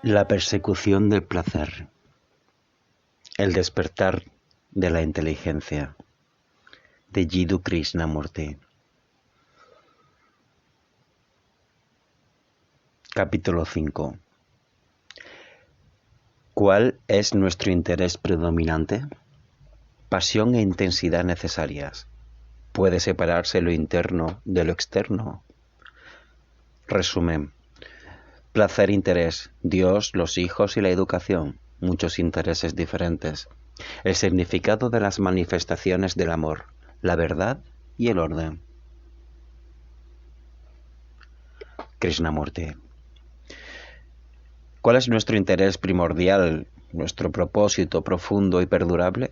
La persecución del placer. El despertar de la inteligencia. De Jiddu Krishnamurti. Capítulo 5. ¿Cuál es nuestro interés predominante? Pasión e intensidad necesarias. ¿Puede separarse lo interno de lo externo? Resumen. Placer, interés, Dios, los hijos y la educación, muchos intereses diferentes. El significado de las manifestaciones del amor, la verdad y el orden. Krishnamurti. ¿Cuál es nuestro interés primordial, nuestro propósito profundo y perdurable?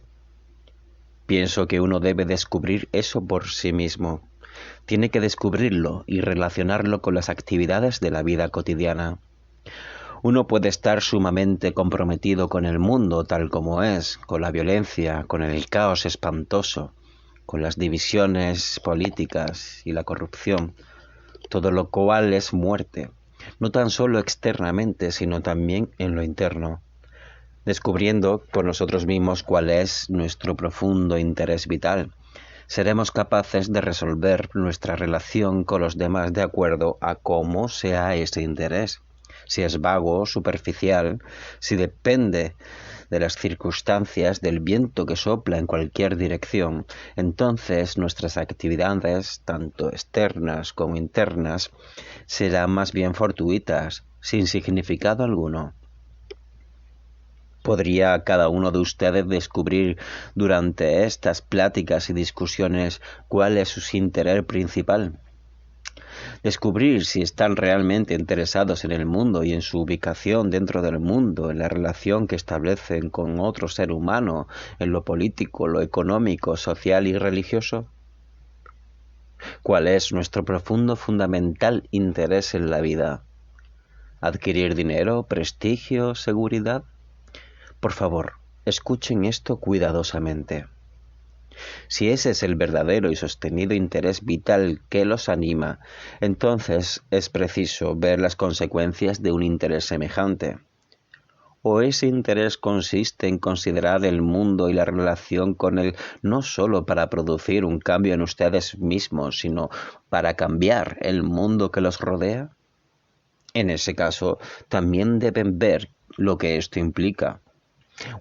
Pienso que uno debe descubrir eso por sí mismo. Tiene que descubrirlo y relacionarlo con las actividades de la vida cotidiana. Uno puede estar sumamente comprometido con el mundo tal como es, con la violencia, con el caos espantoso, con las divisiones políticas y la corrupción, todo lo cual es muerte, no tan solo externamente, sino también en lo interno, descubriendo por nosotros mismos cuál es nuestro profundo interés vital. Seremos capaces de resolver nuestra relación con los demás de acuerdo a cómo sea ese interés. Si es vago, superficial, si depende de las circunstancias, del viento que sopla en cualquier dirección, entonces nuestras actividades, tanto externas como internas, serán más bien fortuitas, sin significado alguno. ¿Podría cada uno de ustedes descubrir durante estas pláticas y discusiones cuál es su interés principal? Descubrir si están realmente interesados en el mundo y en su ubicación dentro del mundo, en la relación que establecen con otro ser humano, en lo político, lo económico, social y religioso. ¿Cuál es nuestro profundo, fundamental interés en la vida? ¿Adquirir dinero, prestigio, seguridad? Por favor, escuchen esto cuidadosamente. Si ese es el verdadero y sostenido interés vital que los anima, entonces es preciso ver las consecuencias de un interés semejante. ¿O ese interés consiste en considerar el mundo y la relación con él no solo para producir un cambio en ustedes mismos, sino para cambiar el mundo que los rodea? En ese caso, también deben ver lo que esto implica.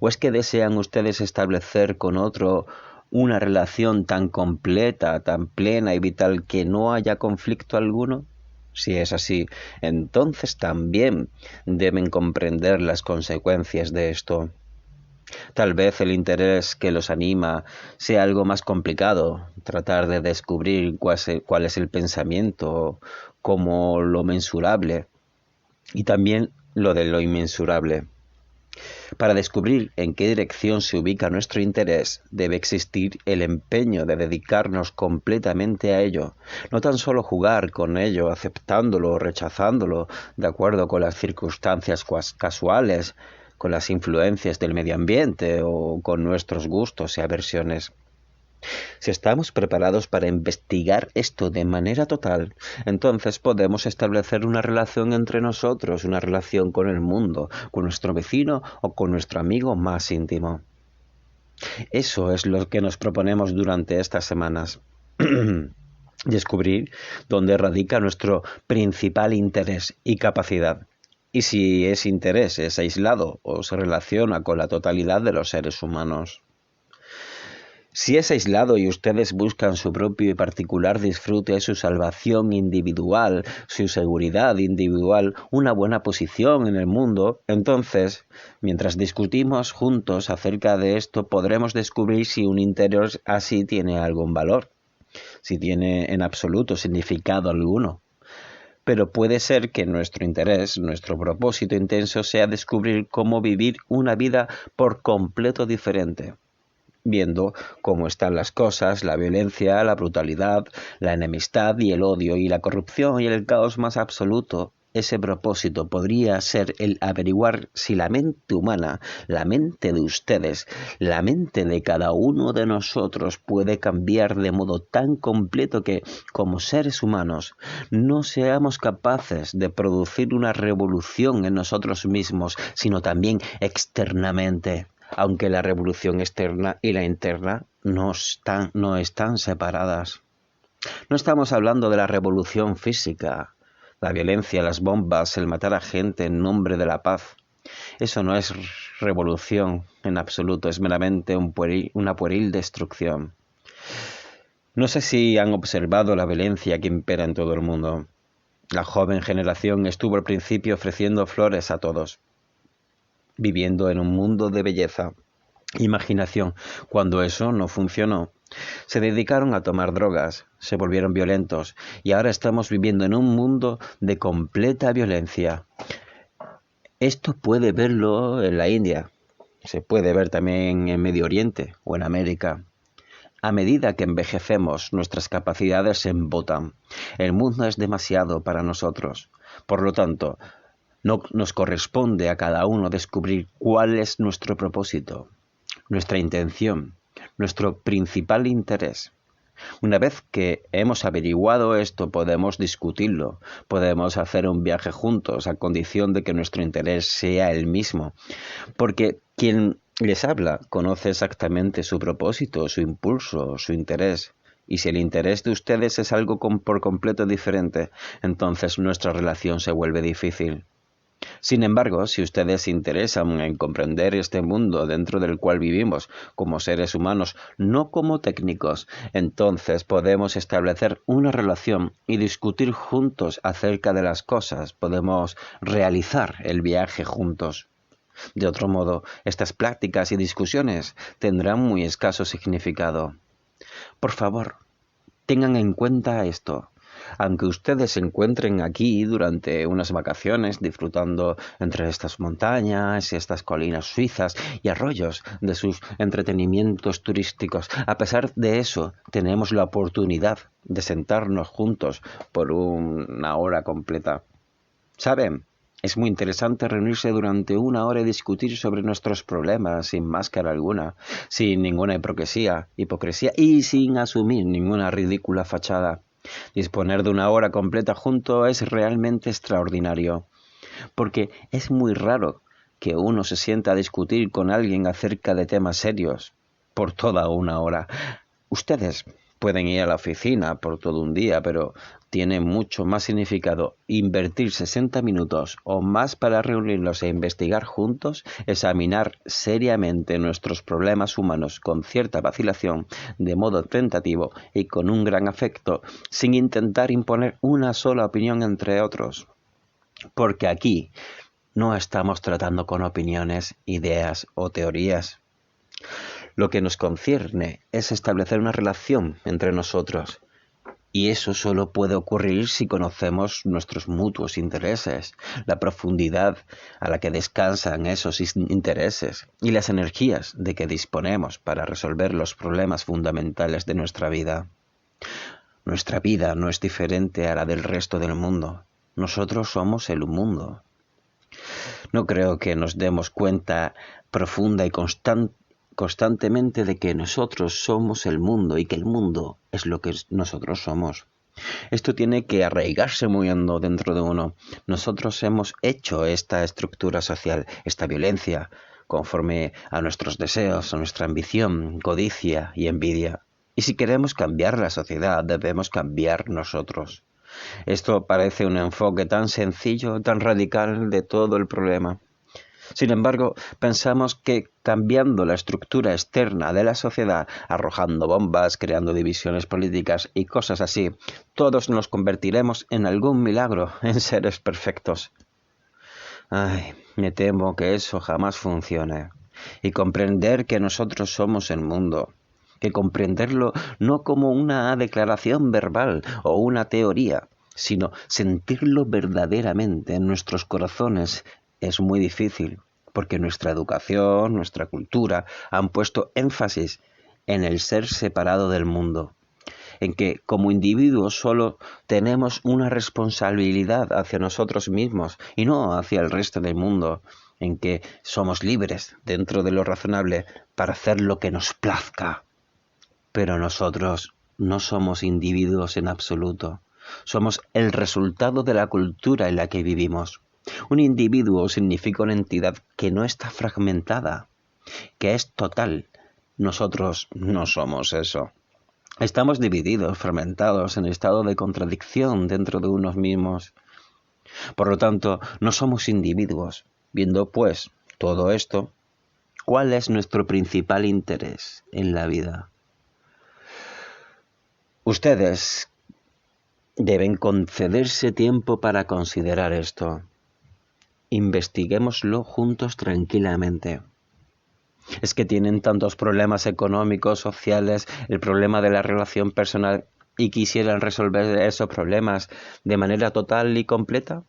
¿O es que desean ustedes establecer con otro una relación tan completa, tan plena y vital que no haya conflicto alguno? Si es así, entonces también deben comprender las consecuencias de esto. Tal vez el interés que los anima sea algo más complicado, tratar de descubrir cuál es el pensamiento, como lo mensurable, y también lo de lo inmensurable. Para descubrir en qué dirección se ubica nuestro interés, debe existir el empeño de dedicarnos completamente a ello, no tan solo jugar con ello, aceptándolo o rechazándolo, de acuerdo con las circunstancias casuales, con las influencias del medio ambiente o con nuestros gustos y aversiones. Si estamos preparados para investigar esto de manera total, entonces podemos establecer una relación entre nosotros, una relación con el mundo, con nuestro vecino o con nuestro amigo más íntimo. Eso es lo que nos proponemos durante estas semanas. Descubrir dónde radica nuestro principal interés y capacidad. Y si ese interés es aislado o se relaciona con la totalidad de los seres humanos. Si es aislado y ustedes buscan su propio y particular disfrute, su salvación individual, su seguridad individual, una buena posición en el mundo, entonces, mientras discutimos juntos acerca de esto, podremos descubrir si un interés así tiene algún valor, si tiene en absoluto significado alguno. Pero puede ser que nuestro interés, nuestro propósito intenso sea descubrir cómo vivir una vida por completo diferente, viendo cómo están las cosas, la violencia, la brutalidad, la enemistad y el odio y la corrupción y el caos más absoluto ese propósito podría ser el averiguar si la mente humana, la mente de ustedes, la mente de cada uno de nosotros puede cambiar de modo tan completo que, como seres humanos, no seamos capaces de producir una revolución en nosotros mismos, sino también externamente, aunque la revolución externa y la interna no están separadas. No estamos hablando de la revolución física, la violencia, las bombas, el matar a gente en nombre de la paz. Eso no es revolución en absoluto, es meramente una pueril destrucción. No sé si han observado la violencia que impera en todo el mundo. La joven generación estuvo al principio ofreciendo flores a todos, viviendo en un mundo de belleza, imaginación. Cuando eso no funcionó, se dedicaron a tomar drogas, se volvieron violentos y ahora estamos viviendo en un mundo de completa violencia. Esto puede verlo en la India, se puede ver también en Medio Oriente o en América. A medida que envejecemos, nuestras capacidades se embotan. El mundo es demasiado para nosotros. Por lo tanto, no nos corresponde a cada uno descubrir cuál es nuestro propósito, nuestra intención, nuestro principal interés. Una vez que hemos averiguado esto, podemos discutirlo, podemos hacer un viaje juntos a condición de que nuestro interés sea el mismo, porque quien les habla conoce exactamente su propósito, su impulso, su interés. Y si el interés de ustedes es algo por completo diferente, entonces nuestra relación se vuelve difícil. Sin embargo, si ustedes se interesan en comprender este mundo dentro del cual vivimos como seres humanos, no como técnicos, entonces podemos establecer una relación y discutir juntos acerca de las cosas, podemos realizar el viaje juntos. De otro modo, estas prácticas y discusiones tendrán muy escaso significado. Por favor, tengan en cuenta esto. Aunque ustedes se encuentren aquí durante unas vacaciones disfrutando entre estas montañas y estas colinas suizas y arroyos de sus entretenimientos turísticos, a pesar de eso, tenemos la oportunidad de sentarnos juntos por una hora completa. ¿Saben? Es muy interesante reunirse durante una hora y discutir sobre nuestros problemas sin máscara alguna, sin ninguna hipocresía y sin asumir ninguna ridícula fachada. Disponer de una hora completa junto es realmente extraordinario, porque es muy raro que uno se sienta a discutir con alguien acerca de temas serios por toda una hora. Ustedes pueden ir a la oficina por todo un día, pero tiene mucho más significado invertir 60 minutos o más para reunirnos e investigar juntos, examinar seriamente nuestros problemas humanos con cierta vacilación, de modo tentativo y con un gran afecto, sin intentar imponer una sola opinión entre otros. Porque aquí no estamos tratando con opiniones, ideas o teorías. Lo que nos concierne es establecer una relación entre nosotros. Y eso solo puede ocurrir si conocemos nuestros mutuos intereses, la profundidad a la que descansan esos intereses y las energías de que disponemos para resolver los problemas fundamentales de nuestra vida. Nuestra vida no es diferente a la del resto del mundo. Nosotros somos el mundo. No creo que nos demos cuenta profunda y constantemente de que nosotros somos el mundo y que el mundo es lo que nosotros somos. Esto tiene que arraigarse muy hondo dentro de uno. Nosotros hemos hecho esta estructura social, esta violencia, conforme a nuestros deseos, a nuestra ambición, codicia y envidia. Y si queremos cambiar la sociedad, debemos cambiar nosotros. Esto parece un enfoque tan sencillo, tan radical de todo el problema. Sin embargo, pensamos que cambiando la estructura externa de la sociedad, arrojando bombas, creando divisiones políticas y cosas así, todos nos convertiremos en algún milagro, en seres perfectos. Ay, me temo que eso jamás funcione. Y comprender que nosotros somos el mundo, que comprenderlo no como una declaración verbal o una teoría, sino sentirlo verdaderamente en nuestros corazones, es muy difícil, porque nuestra educación, nuestra cultura han puesto énfasis en el ser separado del mundo. en que como individuos solo tenemos una responsabilidad hacia nosotros mismos y no hacia el resto del mundo, en que somos libres dentro de lo razonable para hacer lo que nos plazca. Pero nosotros no somos individuos en absoluto. Somos el resultado de la cultura en la que vivimos. Un individuo significa una entidad que no está fragmentada, que es total. Nosotros no somos eso. Estamos divididos, fragmentados, en estado de contradicción dentro de unos mismos. Por lo tanto, no somos individuos. Viendo, pues, todo esto, ¿cuál es nuestro principal interés en la vida? Ustedes deben concederse tiempo para considerar esto. Investiguémoslo juntos tranquilamente. Es que tienen tantos problemas económicos, sociales, el problema de la relación personal y quisieran resolver esos problemas de manera total y completa.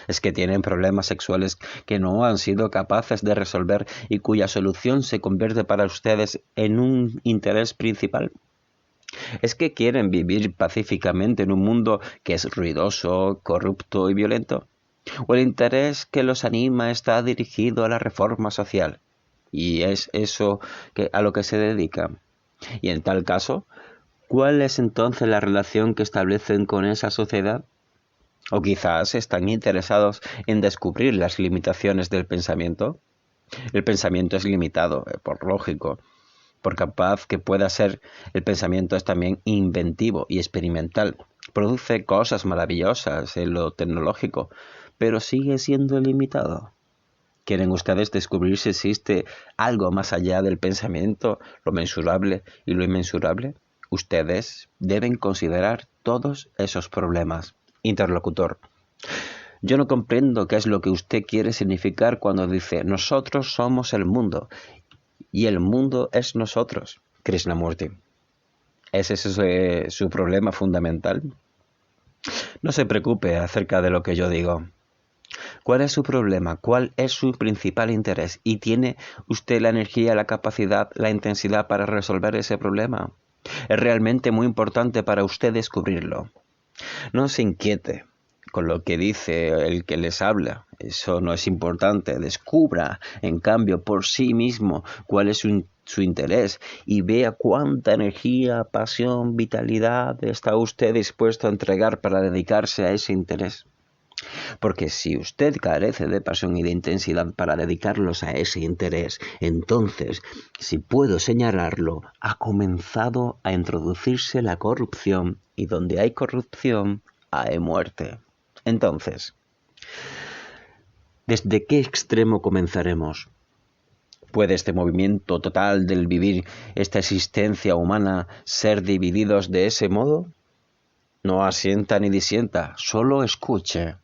Es que tienen problemas sexuales que no han sido capaces de resolver y cuya solución se convierte para ustedes en un interés principal. Es que quieren vivir pacíficamente en un mundo que es ruidoso, corrupto y violento. O el interés que los anima está dirigido a la reforma social. Y es eso a lo que se dedican. Y en tal caso, ¿cuál es entonces la relación que establecen con esa sociedad? O quizás están interesados en descubrir las limitaciones del pensamiento. El pensamiento es limitado, por lógico. Por capaz que pueda ser, el pensamiento es también inventivo y experimental. Produce cosas maravillosas en lo tecnológico, pero sigue siendo limitado. ¿Quieren ustedes descubrir si existe algo más allá del pensamiento, lo mensurable y lo inmensurable? Ustedes deben considerar todos esos problemas. Interlocutor. Yo no comprendo qué es lo que usted quiere significar cuando dice nosotros somos el mundo y el mundo es nosotros. Krishnamurti. ¿Es ese su problema fundamental? No se preocupe acerca de lo que yo digo. ¿Cuál es su problema? ¿Cuál es su principal interés? ¿Y tiene usted la energía, la capacidad, la intensidad para resolver ese problema? Es realmente muy importante para usted descubrirlo. No se inquiete con lo que dice el que les habla. Eso no es importante. Descubra, en cambio, por sí mismo cuál es su interés y vea cuánta energía, pasión, vitalidad está usted dispuesto a entregar para dedicarse a ese interés. Porque si usted carece de pasión y de intensidad para dedicarlos a ese interés, entonces, si puedo señalarlo, ha comenzado a introducirse la corrupción y donde hay corrupción, hay muerte. Entonces, ¿desde qué extremo comenzaremos? ¿Puede este movimiento total del vivir, esta existencia humana, ser divididos de ese modo? No asienta ni disienta, solo escuche.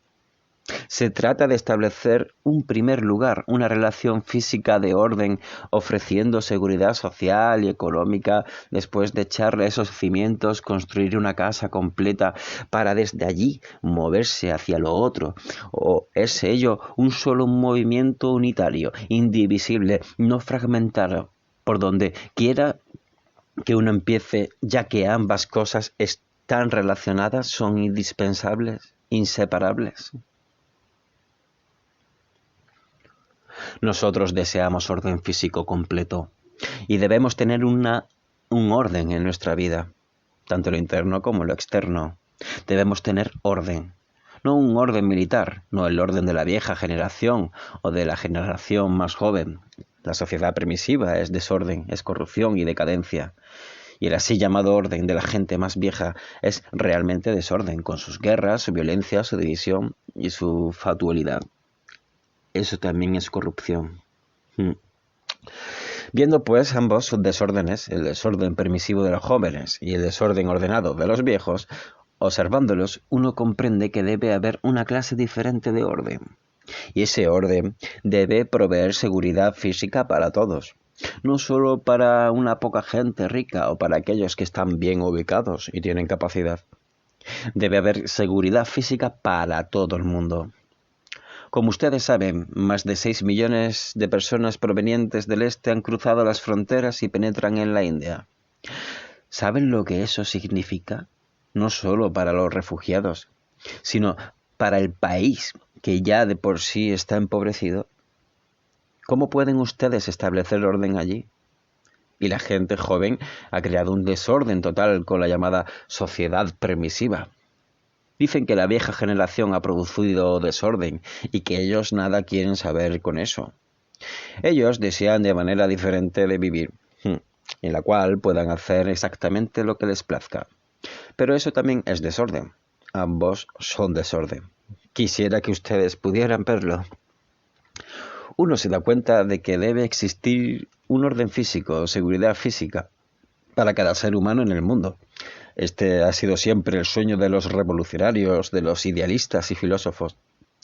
Se trata de establecer un primer lugar, una relación física de orden, ofreciendo seguridad social y económica, después de echarle esos cimientos, construir una casa completa para desde allí moverse hacia lo otro. ¿O es ello un solo movimiento unitario, indivisible, no fragmentado, por donde quiera que uno empiece, ya que ambas cosas están relacionadas, son indispensables, inseparables? Nosotros deseamos orden físico completo y debemos tener un orden en nuestra vida, tanto lo interno como lo externo. Debemos tener orden, no un orden militar, no el orden de la vieja generación o de la generación más joven. La sociedad permisiva es desorden, es corrupción y decadencia. Y el así llamado orden de la gente más vieja es realmente desorden, con sus guerras, su violencia, su división y su fatualidad. Eso también es corrupción. Viendo pues ambos desórdenes, el desorden permisivo de los jóvenes y el desorden ordenado de los viejos, observándolos uno comprende que debe haber una clase diferente de orden. Y ese orden debe proveer seguridad física para todos, no solo para una poca gente rica o para aquellos que están bien ubicados y tienen capacidad. Debe haber seguridad física para todo el mundo. Como ustedes saben, más de 6 millones de personas provenientes del este han cruzado las fronteras y penetran en la India. ¿Saben lo que eso significa? No solo para los refugiados, sino para el país que ya de por sí está empobrecido. ¿Cómo pueden ustedes establecer orden allí? Y la gente joven ha creado un desorden total con la llamada sociedad permisiva. Dicen que la vieja generación ha producido desorden y que ellos nada quieren saber con eso. Ellos desean de manera diferente de vivir, en la cual puedan hacer exactamente lo que les plazca. Pero eso también es desorden. Ambos son desorden. Quisiera que ustedes pudieran verlo. Uno se da cuenta de que debe existir un orden físico, seguridad física, para cada ser humano en el mundo. Este ha sido siempre el sueño de los revolucionarios, de los idealistas y filósofos.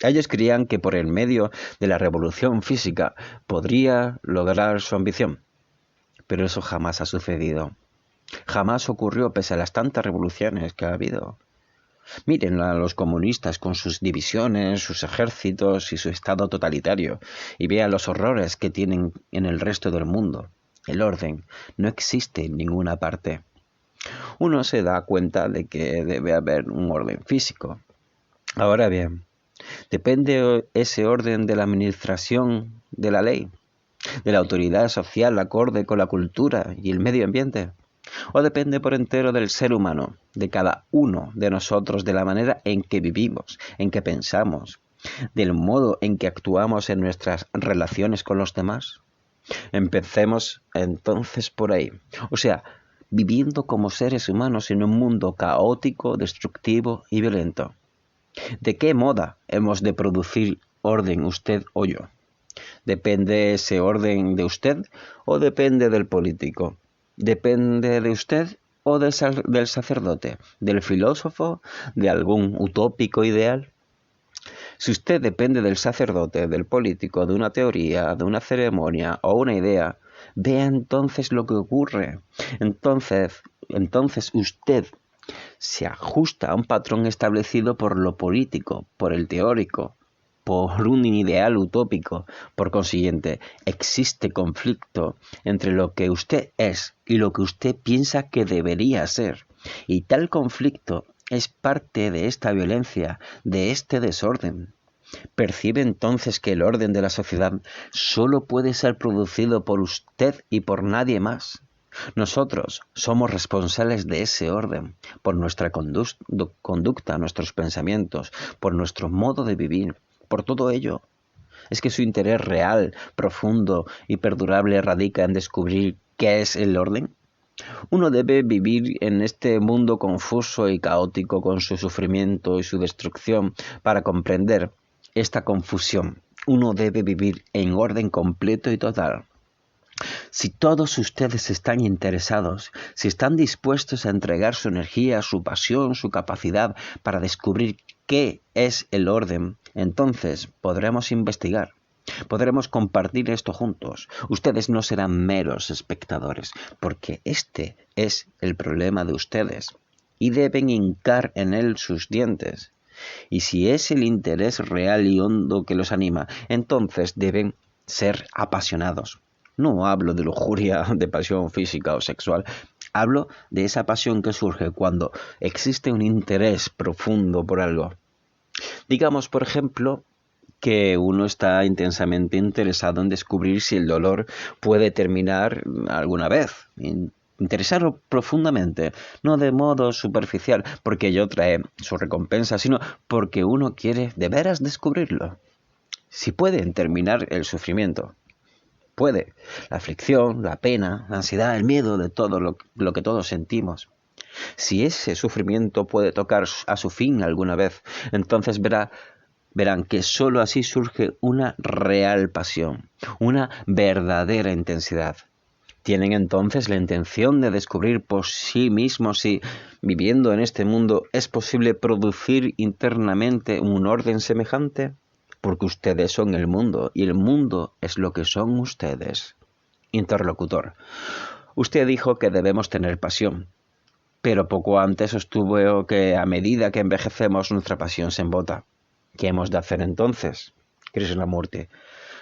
Ellos creían que por el medio de la revolución física podría lograr su ambición. Pero eso jamás ha sucedido. Jamás ocurrió pese a las tantas revoluciones que ha habido. Miren a los comunistas con sus divisiones, sus ejércitos y su estado totalitario, y vean los horrores que tienen en el resto del mundo. El orden no existe en ninguna parte. Uno se da cuenta de que debe haber un orden físico. Ahora bien, ¿depende ese orden de la administración de la ley, de la autoridad social acorde con la cultura y el medio ambiente? ¿O depende por entero del ser humano, de cada uno de nosotros, de la manera en que vivimos, en que pensamos, del modo en que actuamos en nuestras relaciones con los demás? Empecemos entonces por ahí. O sea, viviendo como seres humanos en un mundo caótico, destructivo y violento. ¿De qué moda hemos de producir orden usted o yo? ¿Depende ese orden de usted o depende del político? ¿Depende de usted o del sacerdote, del filósofo, de algún utópico ideal? Si usted depende del sacerdote, del político, de una teoría, de una ceremonia o una idea, vea entonces lo que ocurre. Entonces usted se ajusta a un patrón establecido por lo político, por el teórico, por un ideal utópico. Por consiguiente, existe conflicto entre lo que usted es y lo que usted piensa que debería ser. Y tal conflicto es parte de esta violencia, de este desorden. Percibe entonces que el orden de la sociedad solo puede ser producido por usted y por nadie más. Nosotros somos responsables de ese orden, por nuestra conducta, nuestros pensamientos, por nuestro modo de vivir, por todo ello. Es que su interés real, profundo y perdurable radica en descubrir qué es el orden. Uno debe vivir en este mundo confuso y caótico con su sufrimiento y su destrucción para comprender esta confusión. Uno debe vivir en orden completo y total. Si todos ustedes están interesados, si están dispuestos a entregar su energía, su pasión, su capacidad para descubrir qué es el orden, entonces podremos investigar. Podremos compartir esto juntos. Ustedes no serán meros espectadores, porque este es el problema de ustedes, y deben hincar en él sus dientes. Y si es el interés real y hondo que los anima, entonces deben ser apasionados. No hablo de lujuria, de pasión física o sexual. Hablo de esa pasión que surge cuando existe un interés profundo por algo. Digamos, por ejemplo, que uno está intensamente interesado en descubrir si el dolor puede terminar alguna vez. Interesarlo profundamente, no de modo superficial, porque ello trae su recompensa, sino porque uno quiere de veras descubrirlo. Si pueden terminar el sufrimiento. Puede. La aflicción, la pena, la ansiedad, el miedo de todo lo que todos sentimos. Si ese sufrimiento puede tocar a su fin alguna vez, entonces verán que sólo así surge una real pasión, una verdadera intensidad. Tienen entonces la intención de descubrir por sí mismos si, viviendo en este mundo, es posible producir internamente un orden semejante. Porque ustedes son el mundo y el mundo es lo que son ustedes. Interlocutor. Usted dijo que debemos tener pasión, pero poco antes sostuvo que a medida que envejecemos nuestra pasión se embota. ¿Qué hemos de hacer entonces? Krishnamurti.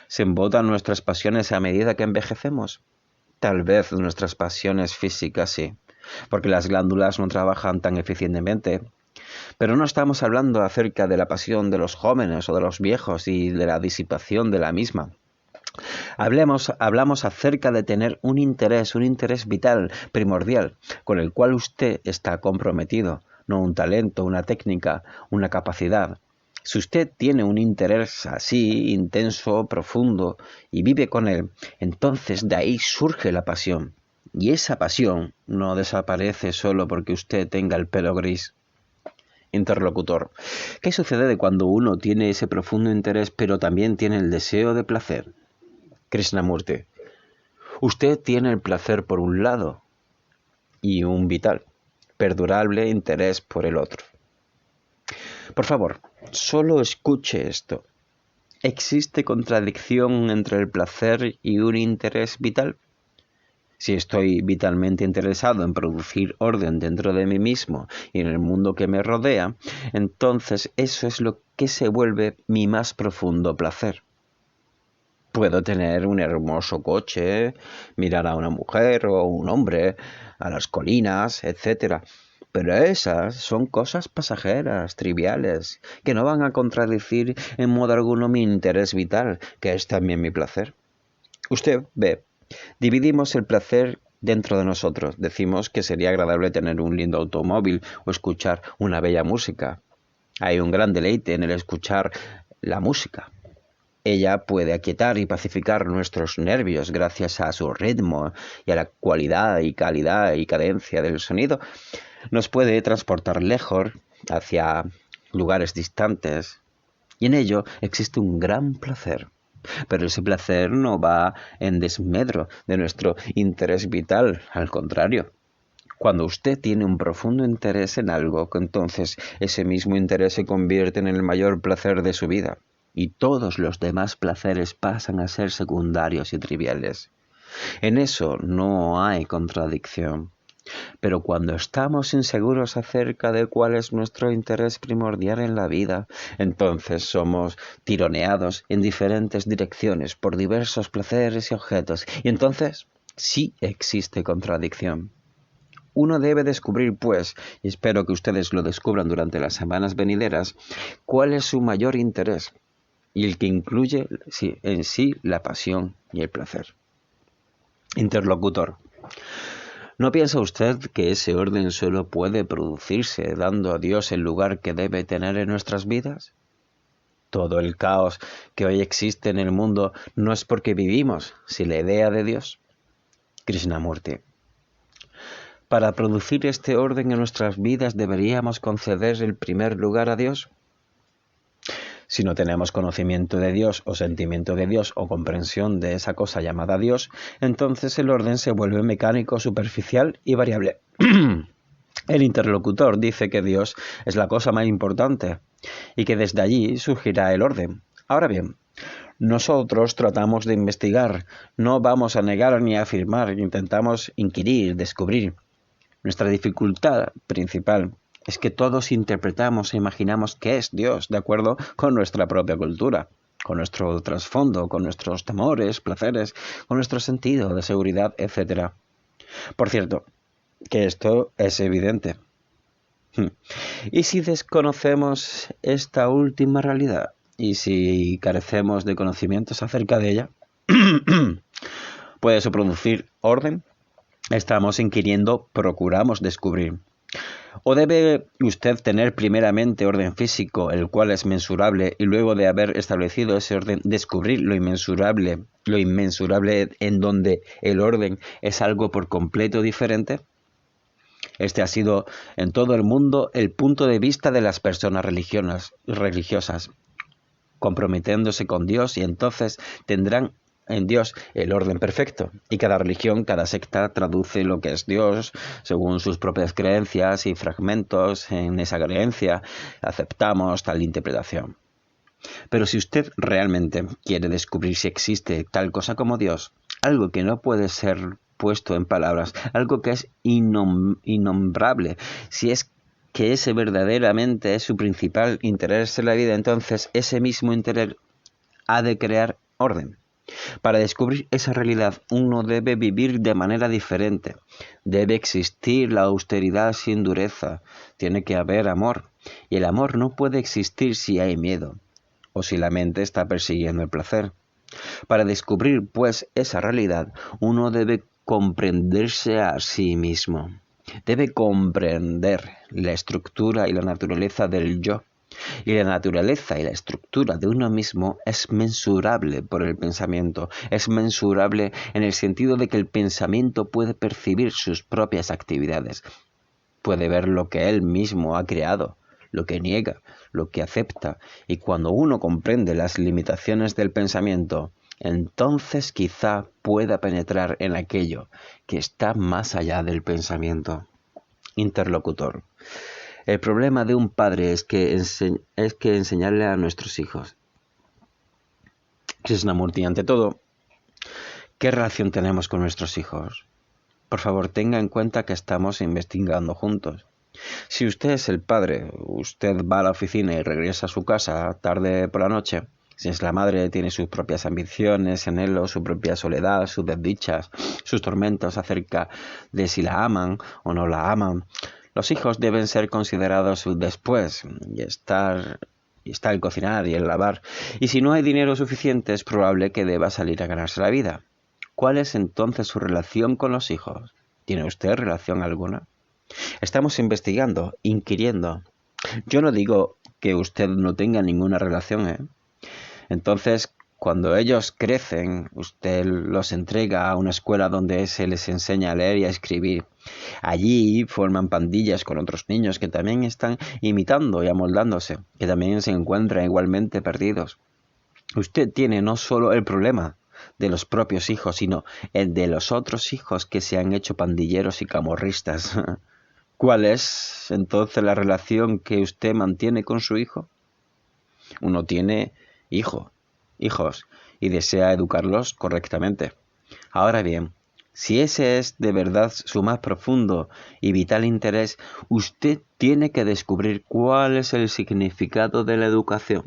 ¿Se embotan nuestras pasiones a medida que envejecemos? Tal vez nuestras pasiones físicas sí, porque las glándulas no trabajan tan eficientemente. Pero no estamos hablando acerca de la pasión de los jóvenes o de los viejos y de la disipación de la misma. Hablamos acerca de tener un interés vital, primordial, con el cual usted está comprometido, no un talento, una técnica, una capacidad. Si usted tiene un interés así, intenso, profundo, y vive con él, entonces de ahí surge la pasión. Y esa pasión no desaparece solo porque usted tenga el pelo gris. Interlocutor. ¿Qué sucede cuando uno tiene ese profundo interés pero también tiene el deseo de placer? Krishnamurti. Usted tiene el placer por un lado y un vital, perdurable interés por el otro. Por favor, solo escuche esto. ¿Existe contradicción entre el placer y un interés vital? Si estoy vitalmente interesado en producir orden dentro de mí mismo y en el mundo que me rodea, entonces eso es lo que se vuelve mi más profundo placer. Puedo tener un hermoso coche, mirar a una mujer o un hombre, a las colinas, etc. Pero esas son cosas pasajeras, triviales, que no van a contradecir en modo alguno mi interés vital, que es también mi placer. Usted ve, dividimos el placer dentro de nosotros. Decimos que sería agradable tener un lindo automóvil o escuchar una bella música. Hay un gran deleite en el escuchar la música. Ella puede aquietar y pacificar nuestros nervios gracias a su ritmo y a la cualidad y calidad y cadencia del sonido. Nos puede transportar lejos, hacia lugares distantes, y en ello existe un gran placer. Pero ese placer no va en desmedro de nuestro interés vital, al contrario. Cuando usted tiene un profundo interés en algo, entonces ese mismo interés se convierte en el mayor placer de su vida. Y todos los demás placeres pasan a ser secundarios y triviales. En eso no hay contradicción. Pero cuando estamos inseguros acerca de cuál es nuestro interés primordial en la vida, entonces somos tironeados en diferentes direcciones por diversos placeres y objetos. Y entonces sí existe contradicción. Uno debe descubrir, pues, y espero que ustedes lo descubran durante las semanas venideras, cuál es su mayor interés y el que incluye en sí la pasión y el placer. Interlocutor. ¿No piensa usted que ese orden solo puede producirse dando a Dios el lugar que debe tener en nuestras vidas? Todo el caos que hoy existe en el mundo no es porque vivimos sin la idea de Dios. Krishnamurti. Para producir este orden en nuestras vidas deberíamos conceder el primer lugar a Dios. Si no tenemos conocimiento de Dios o sentimiento de Dios o comprensión de esa cosa llamada Dios, entonces el orden se vuelve mecánico, superficial y variable. El interlocutor dice que Dios es la cosa más importante y que desde allí surgirá el orden. Ahora bien, nosotros tratamos de investigar, no vamos a negar ni a afirmar, intentamos inquirir, descubrir. Nuestra dificultad principal es que todos interpretamos e imaginamos qué es Dios de acuerdo con nuestra propia cultura, con nuestro trasfondo, con nuestros temores, placeres, con nuestro sentido de seguridad, etc. Por cierto, que esto es evidente. ¿Y si desconocemos esta última realidad? ¿Y si carecemos de conocimientos acerca de ella? ¿Puede eso producir orden? Estamos inquiriendo, procuramos descubrir. ¿O debe usted tener primeramente orden físico, el cual es mensurable, y luego de haber establecido ese orden, descubrir lo inmensurable en donde el orden es algo por completo diferente? Este ha sido en todo el mundo el punto de vista de las personas religiosas, comprometiéndose con Dios, y entonces tendrán en Dios el orden perfecto, y cada religión, cada secta traduce lo que es Dios según sus propias creencias y fragmentos en esa creencia aceptamos tal interpretación. Pero si usted realmente quiere descubrir si existe tal cosa como Dios, algo que no puede ser puesto en palabras, algo que es innombrable, si es que ese verdaderamente es su principal interés en la vida, entonces ese mismo interés ha de crear orden. Para descubrir esa realidad uno debe vivir de manera diferente. Debe existir la austeridad sin dureza. Tiene que haber amor. Y el amor no puede existir si hay miedo o si la mente está persiguiendo el placer. Para descubrir, pues, esa realidad, uno debe comprenderse a sí mismo. Debe comprender la estructura y la naturaleza del yo. Y la naturaleza y la estructura de uno mismo es mensurable por el pensamiento. Es mensurable en el sentido de que el pensamiento puede percibir sus propias actividades. Puede ver lo que él mismo ha creado, lo que niega, lo que acepta. Y cuando uno comprende las limitaciones del pensamiento, entonces quizá pueda penetrar en aquello que está más allá del pensamiento. Interlocutor. El problema de un padre es que enseñarle a nuestros hijos. Krishnamurti, ante todo, ¿qué relación tenemos con nuestros hijos? Por favor, tenga en cuenta que estamos investigando juntos. Si usted es el padre, usted va a la oficina y regresa a su casa tarde por la noche. Si es la madre, tiene sus propias ambiciones, anhelos, su propia soledad, sus desdichas, sus tormentos acerca de si la aman o no la aman. Los hijos deben ser considerados después y está el cocinar y el lavar. Y si no hay dinero suficiente, es probable que deba salir a ganarse la vida. ¿Cuál es entonces su relación con los hijos? ¿Tiene usted relación alguna? Estamos investigando, inquiriendo. Yo no digo que usted no tenga ninguna relación, ¿eh? Entonces, cuando ellos crecen, usted los entrega a una escuela donde se les enseña a leer y a escribir. Allí forman pandillas con otros niños que también están imitando y amoldándose, que también se encuentran igualmente perdidos. Usted tiene no solo el problema de los propios hijos, sino el de los otros hijos que se han hecho pandilleros y camorristas. ¿Cuál es entonces la relación que usted mantiene con su hijo? Uno tiene hijos y desea educarlos correctamente. Ahora bien, si ese es de verdad su más profundo y vital interés, usted tiene que descubrir cuál es el significado de la educación.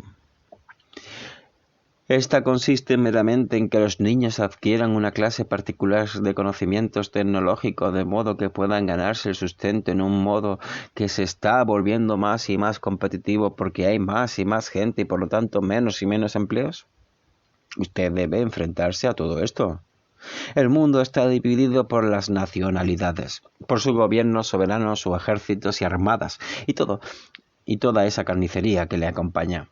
Esta consiste meramente en que los niños adquieran una clase particular de conocimientos tecnológicos de modo que puedan ganarse el sustento en un modo que se está volviendo más y más competitivo porque hay más y más gente y por lo tanto menos y menos empleos. Usted debe enfrentarse a todo esto. El mundo está dividido por las nacionalidades, por su gobierno soberano, sus ejércitos y armadas y toda esa carnicería que le acompaña.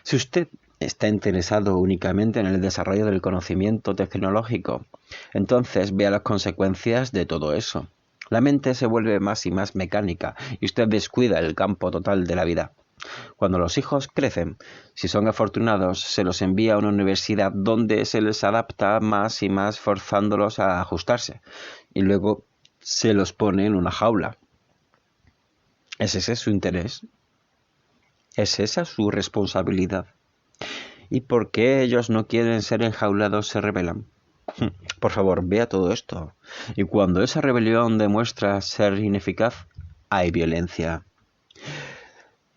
Si usted está interesado únicamente en el desarrollo del conocimiento tecnológico, entonces vea las consecuencias de todo eso. La mente se vuelve más y más mecánica y usted descuida el campo total de la vida. Cuando los hijos crecen, si son afortunados, se los envía a una universidad donde se les adapta más y más forzándolos a ajustarse y luego se los pone en una jaula. ¿Es ese su interés? ¿Es esa su responsabilidad? ¿Y por qué ellos no quieren ser enjaulados se rebelan? Por favor, vea todo esto. Y cuando esa rebelión demuestra ser ineficaz, hay violencia.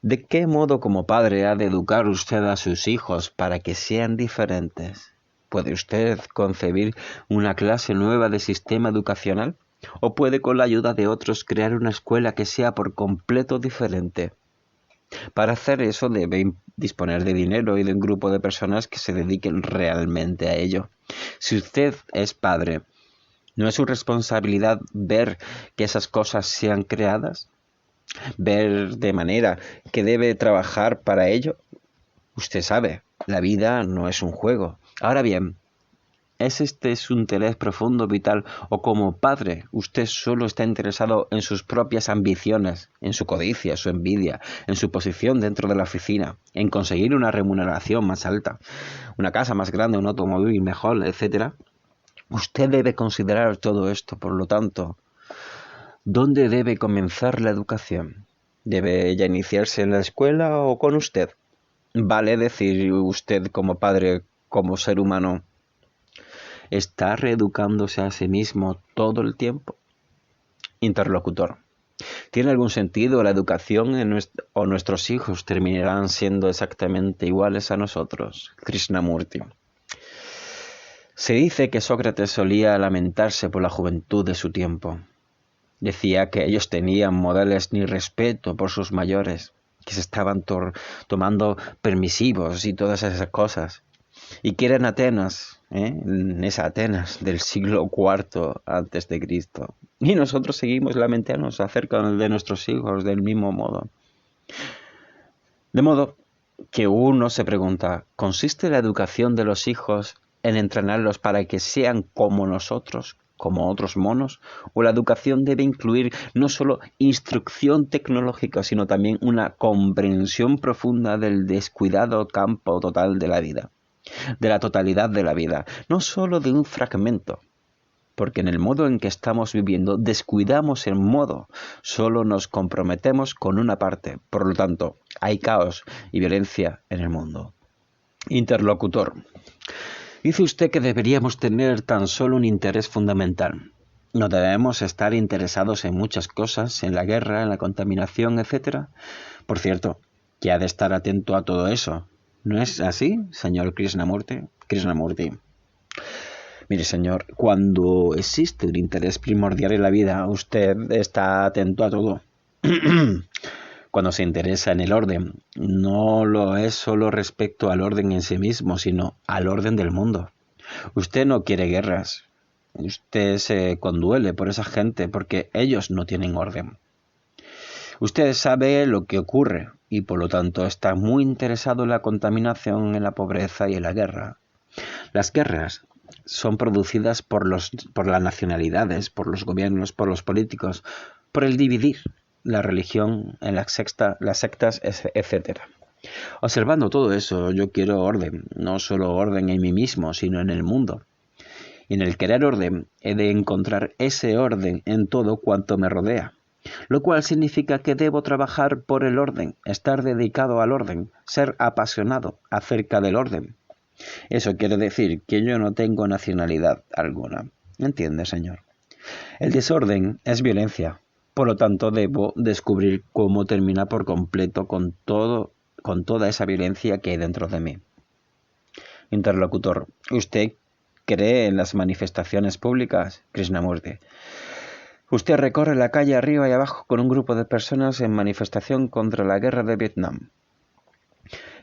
¿De qué modo como padre ha de educar usted a sus hijos para que sean diferentes? ¿Puede usted concebir una clase nueva de sistema educacional? ¿O puede con la ayuda de otros crear una escuela que sea por completo diferente? Para hacer eso debe disponer de dinero y de un grupo de personas que se dediquen realmente a ello. Si usted es padre, ¿no es su responsabilidad ver que esas cosas sean creadas? ¿Ver de manera que debe trabajar para ello? Usted sabe, la vida no es un juego. Ahora bien, ¿es este su interés profundo, vital, o como padre usted solo está interesado en sus propias ambiciones, en su codicia, su envidia, en su posición dentro de la oficina, en conseguir una remuneración más alta, una casa más grande, un automóvil mejor, etcétera? Usted debe considerar todo esto, por lo tanto, ¿dónde debe comenzar la educación? ¿Debe ella iniciarse en la escuela o con usted? ¿Vale decir usted como padre, como ser humano, ¿está reeducándose a sí mismo todo el tiempo? Interlocutor. ¿Tiene algún sentido la educación o nuestros hijos terminarán siendo exactamente iguales a nosotros? Krishnamurti. Se dice que Sócrates solía lamentarse por la juventud de su tiempo. Decía que ellos tenían modales ni respeto por sus mayores, que se estaban tomando permisivos y todas esas cosas. Y que eran Atenas, en esa Atenas del siglo IV antes de Cristo. Y nosotros seguimos lamentándonos acerca de nuestros hijos del mismo modo. De modo que uno se pregunta, ¿consiste la educación de los hijos en entrenarlos para que sean como nosotros, como otros monos? ¿O la educación debe incluir no solo instrucción tecnológica, sino también una comprensión profunda del descuidado campo total de la vida, de la totalidad de la vida, no solo de un fragmento? Porque en el modo en que estamos viviendo descuidamos el modo, solo nos comprometemos con una parte, por lo tanto, hay caos y violencia en el mundo. Interlocutor. Dice usted que deberíamos tener tan solo un interés fundamental. No debemos estar interesados en muchas cosas, en la guerra, en la contaminación, etc. Por cierto, que ha de estar atento a todo eso. ¿No es así, señor Krishnamurti? Krishnamurti. Mire, señor, cuando existe un interés primordial en la vida, usted está atento a todo. Cuando se interesa en el orden, no lo es solo respecto al orden en sí mismo, sino al orden del mundo. Usted no quiere guerras. Usted se conduele por esa gente porque ellos no tienen orden. Usted sabe lo que ocurre y por lo tanto está muy interesado en la contaminación, en la pobreza y en la guerra. Las guerras son producidas por las nacionalidades, por los gobiernos, por los políticos, por el dividir la religión en las sectas, etc. Observando todo eso, yo quiero orden, no solo orden en mí mismo, sino en el mundo. Y en el querer orden, he de encontrar ese orden en todo cuanto me rodea, lo cual significa que debo trabajar por el orden, estar dedicado al orden, ser apasionado acerca del orden. Eso quiere decir que yo no tengo nacionalidad alguna. ¿Entiende, señor? El desorden es violencia. Por lo tanto, debo descubrir cómo termina por completo con toda esa violencia que hay dentro de mí. Interlocutor. ¿Usted cree en las manifestaciones públicas, Krishnamurti? Usted recorre la calle arriba y abajo con un grupo de personas en manifestación contra la guerra de Vietnam.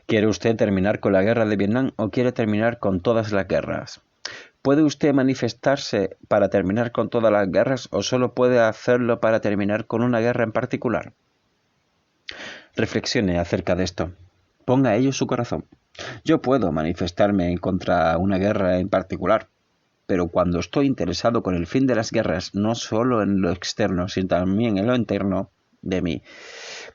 ¿Quiere usted terminar con la guerra de Vietnam o quiere terminar con todas las guerras? ¿Puede usted manifestarse para terminar con todas las guerras o solo puede hacerlo para terminar con una guerra en particular? Reflexione acerca de esto. Ponga a ello su corazón. Yo puedo manifestarme contra una guerra en particular, pero cuando estoy interesado con el fin de las guerras, no solo en lo externo, sino también en lo interno de mí,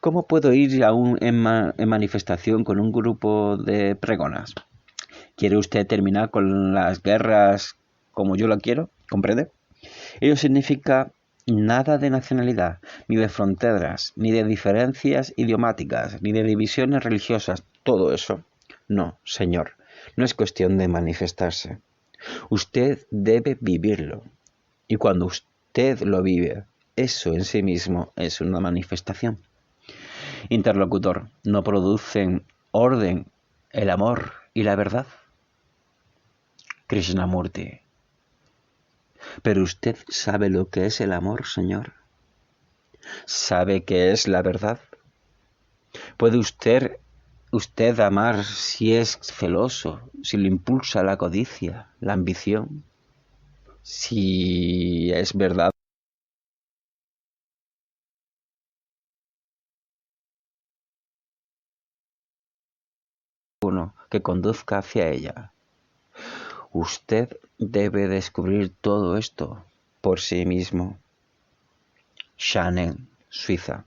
¿cómo puedo ir en manifestación con un grupo de pregonas? ¿Quiere usted terminar con las guerras como yo la quiero? ¿Comprende? Ello significa nada de nacionalidad, ni de fronteras, ni de diferencias idiomáticas, ni de divisiones religiosas. Todo eso. No, señor, no es cuestión de manifestarse. Usted debe vivirlo. Y cuando usted lo vive, eso en sí mismo es una manifestación. Interlocutor, ¿no producen orden el amor y la verdad? Krishnamurti. ¿Pero usted sabe lo que es el amor, señor? ¿Sabe qué es la verdad? ¿Puede usted amar si es celoso, si le impulsa la codicia, la ambición? Si es verdad uno que conduzca hacia ella. Usted debe descubrir todo esto por sí mismo. Shannon, Suiza,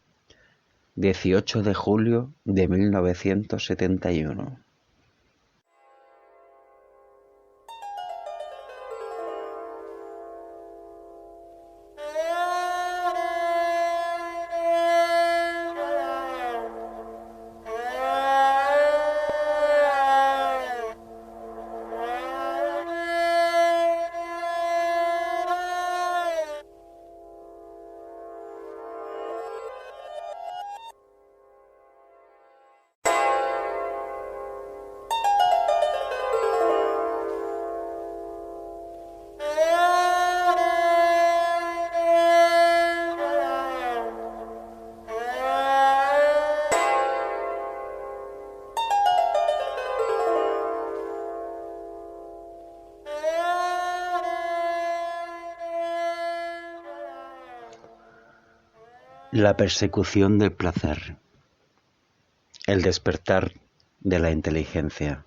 18 de julio de 1971. La persecución del placer. El despertar de la inteligencia.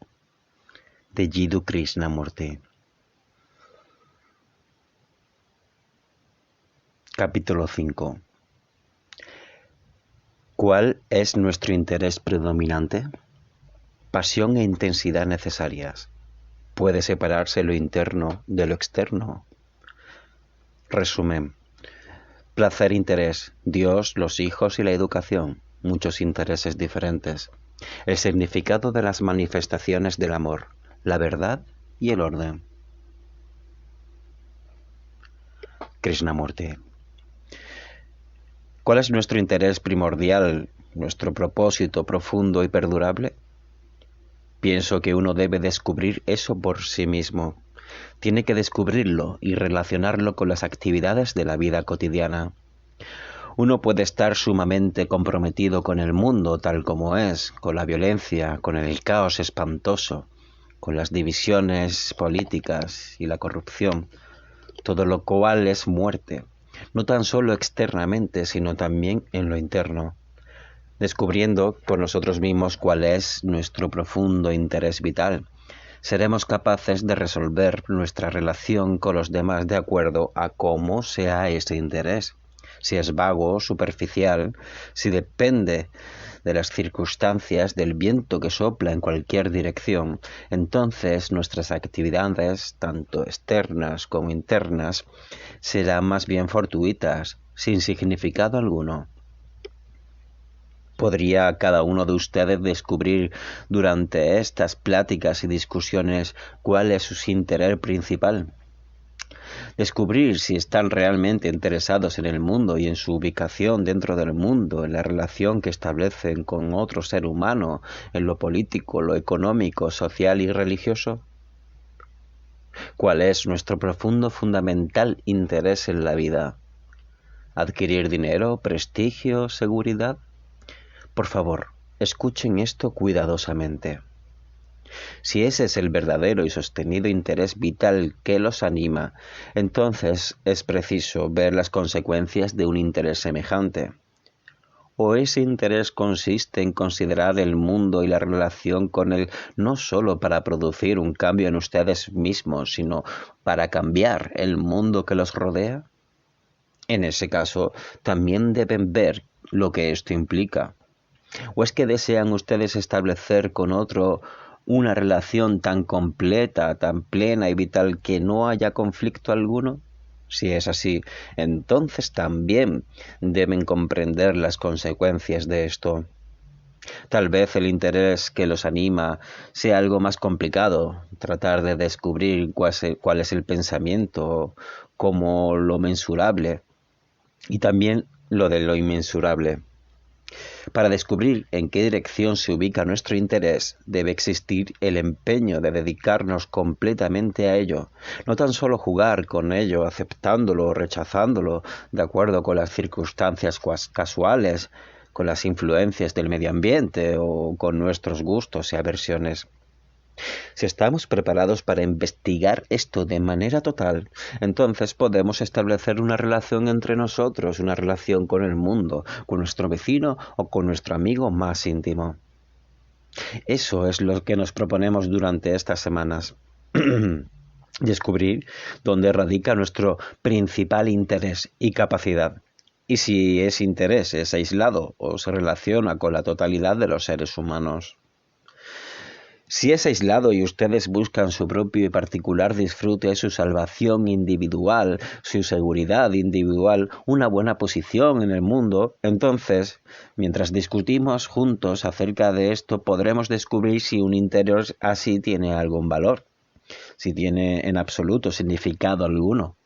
De Jiddu Krishnamurti. Capítulo 5. ¿Cuál es nuestro interés predominante? Pasión e intensidad necesarias. ¿Puede separarse lo interno de lo externo? Resumen. Placer, interés, Dios, los hijos y la educación. Muchos intereses diferentes. El significado de las manifestaciones del amor, la verdad y el orden. Krishnamurti. ¿Cuál es nuestro interés primordial, nuestro propósito profundo y perdurable? Pienso que uno debe descubrir eso por sí mismo. Tiene que descubrirlo y relacionarlo con las actividades de la vida cotidiana. Uno puede estar sumamente comprometido con el mundo tal como es, con la violencia, con el caos espantoso, con las divisiones políticas y la corrupción, todo lo cual es muerte, no tan solo externamente, sino también en lo interno. Descubriendo por nosotros mismos cuál es nuestro profundo interés vital, seremos capaces de resolver nuestra relación con los demás de acuerdo a cómo sea ese interés. Si es vago o superficial, si depende de las circunstancias, del viento que sopla en cualquier dirección, entonces nuestras actividades, tanto externas como internas, serán más bien fortuitas, sin significado alguno. ¿Podría cada uno de ustedes descubrir durante estas pláticas y discusiones cuál es su interés principal? Descubrir si están realmente interesados en el mundo y en su ubicación dentro del mundo, en la relación que establecen con otro ser humano, en lo político, lo económico, social y religioso. ¿Cuál es nuestro profundo, fundamental interés en la vida? ¿Adquirir dinero, prestigio, seguridad? Por favor, escuchen esto cuidadosamente. Si ese es el verdadero y sostenido interés vital que los anima, entonces es preciso ver las consecuencias de un interés semejante. ¿O ese interés consiste en considerar el mundo y la relación con él no sólo para producir un cambio en ustedes mismos, sino para cambiar el mundo que los rodea? En ese caso, también deben ver lo que esto implica. ¿O es que desean ustedes establecer con otro una relación tan completa, tan plena y vital que no haya conflicto alguno? Si es así, entonces también deben comprender las consecuencias de esto. Tal vez el interés que los anima sea algo más complicado, tratar de descubrir cuál es el pensamiento, como lo mensurable, y también lo de lo inmensurable. Para descubrir en qué dirección se ubica nuestro interés, debe existir el empeño de dedicarnos completamente a ello, no tan solo jugar con ello, aceptándolo o rechazándolo, de acuerdo con las circunstancias casuales, con las influencias del medio ambiente o con nuestros gustos y aversiones. Si estamos preparados para investigar esto de manera total, entonces podemos establecer una relación entre nosotros, una relación con el mundo, con nuestro vecino o con nuestro amigo más íntimo. Eso es lo que nos proponemos durante estas semanas. Descubrir dónde radica nuestro principal interés y capacidad. Y si ese interés es aislado o se relaciona con la totalidad de los seres humanos. Si es aislado y ustedes buscan su propio y particular disfrute, su salvación individual, su seguridad individual, una buena posición en el mundo, entonces, mientras discutimos juntos acerca de esto, podremos descubrir si un interés así tiene algún valor, si tiene en absoluto significado alguno.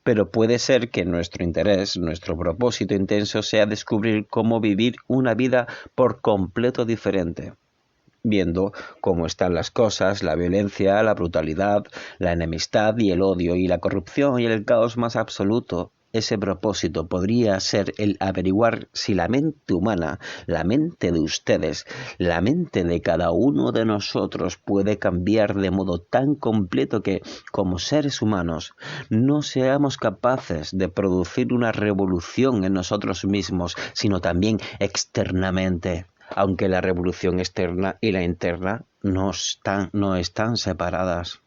Pero puede ser que nuestro interés, nuestro propósito intenso sea descubrir cómo vivir una vida por completo diferente, viendo cómo están las cosas, la violencia, la brutalidad, la enemistad y el odio y la corrupción y el caos más absoluto, ese propósito podría ser el averiguar si la mente humana, la mente de ustedes, la mente de cada uno de nosotros puede cambiar de modo tan completo que, como seres humanos, no seamos capaces de producir una revolución en nosotros mismos, sino también externamente, aunque la revolución externa y la interna no están separadas.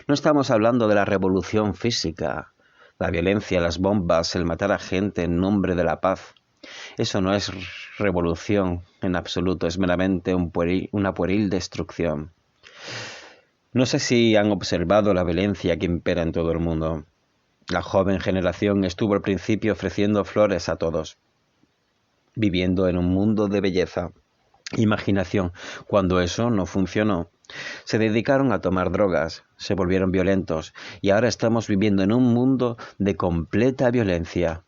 No estamos hablando de la revolución física, la violencia, las bombas, el matar a gente en nombre de la paz. Eso no es revolución en absoluto, es meramente una pueril destrucción. No sé si han observado la violencia que impera en todo el mundo. La joven generación estuvo al principio ofreciendo flores a todos, viviendo en un mundo de belleza, imaginación. Cuando eso no funcionó, se dedicaron a tomar drogas, se volvieron violentos y ahora estamos viviendo en un mundo de completa violencia.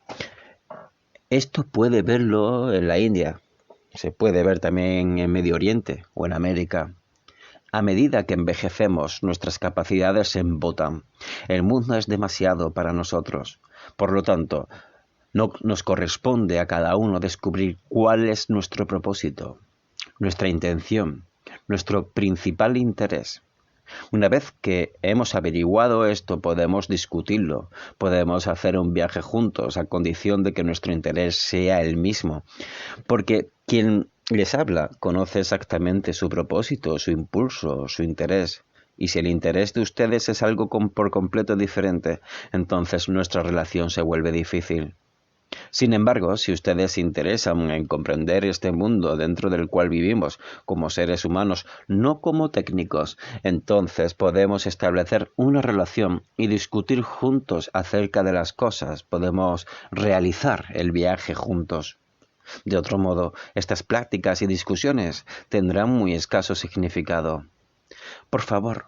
Esto puede verlo en la India, se puede ver también en Medio Oriente o en América. A medida que envejecemos, nuestras capacidades se embotan. El mundo es demasiado para nosotros. Por lo tanto, no nos corresponde a cada uno descubrir cuál es nuestro propósito, nuestra intención, nuestro principal interés. Una vez que hemos averiguado esto, podemos discutirlo, podemos hacer un viaje juntos a condición de que nuestro interés sea el mismo, porque quien les habla conoce exactamente su propósito, su impulso, su interés. Y si el interés de ustedes es algo por completo diferente, entonces nuestra relación se vuelve difícil. Sin embargo, si ustedes se interesan en comprender este mundo dentro del cual vivimos como seres humanos, no como técnicos, entonces podemos establecer una relación y discutir juntos acerca de las cosas, podemos realizar el viaje juntos. De otro modo, estas prácticas y discusiones tendrán muy escaso significado. Por favor,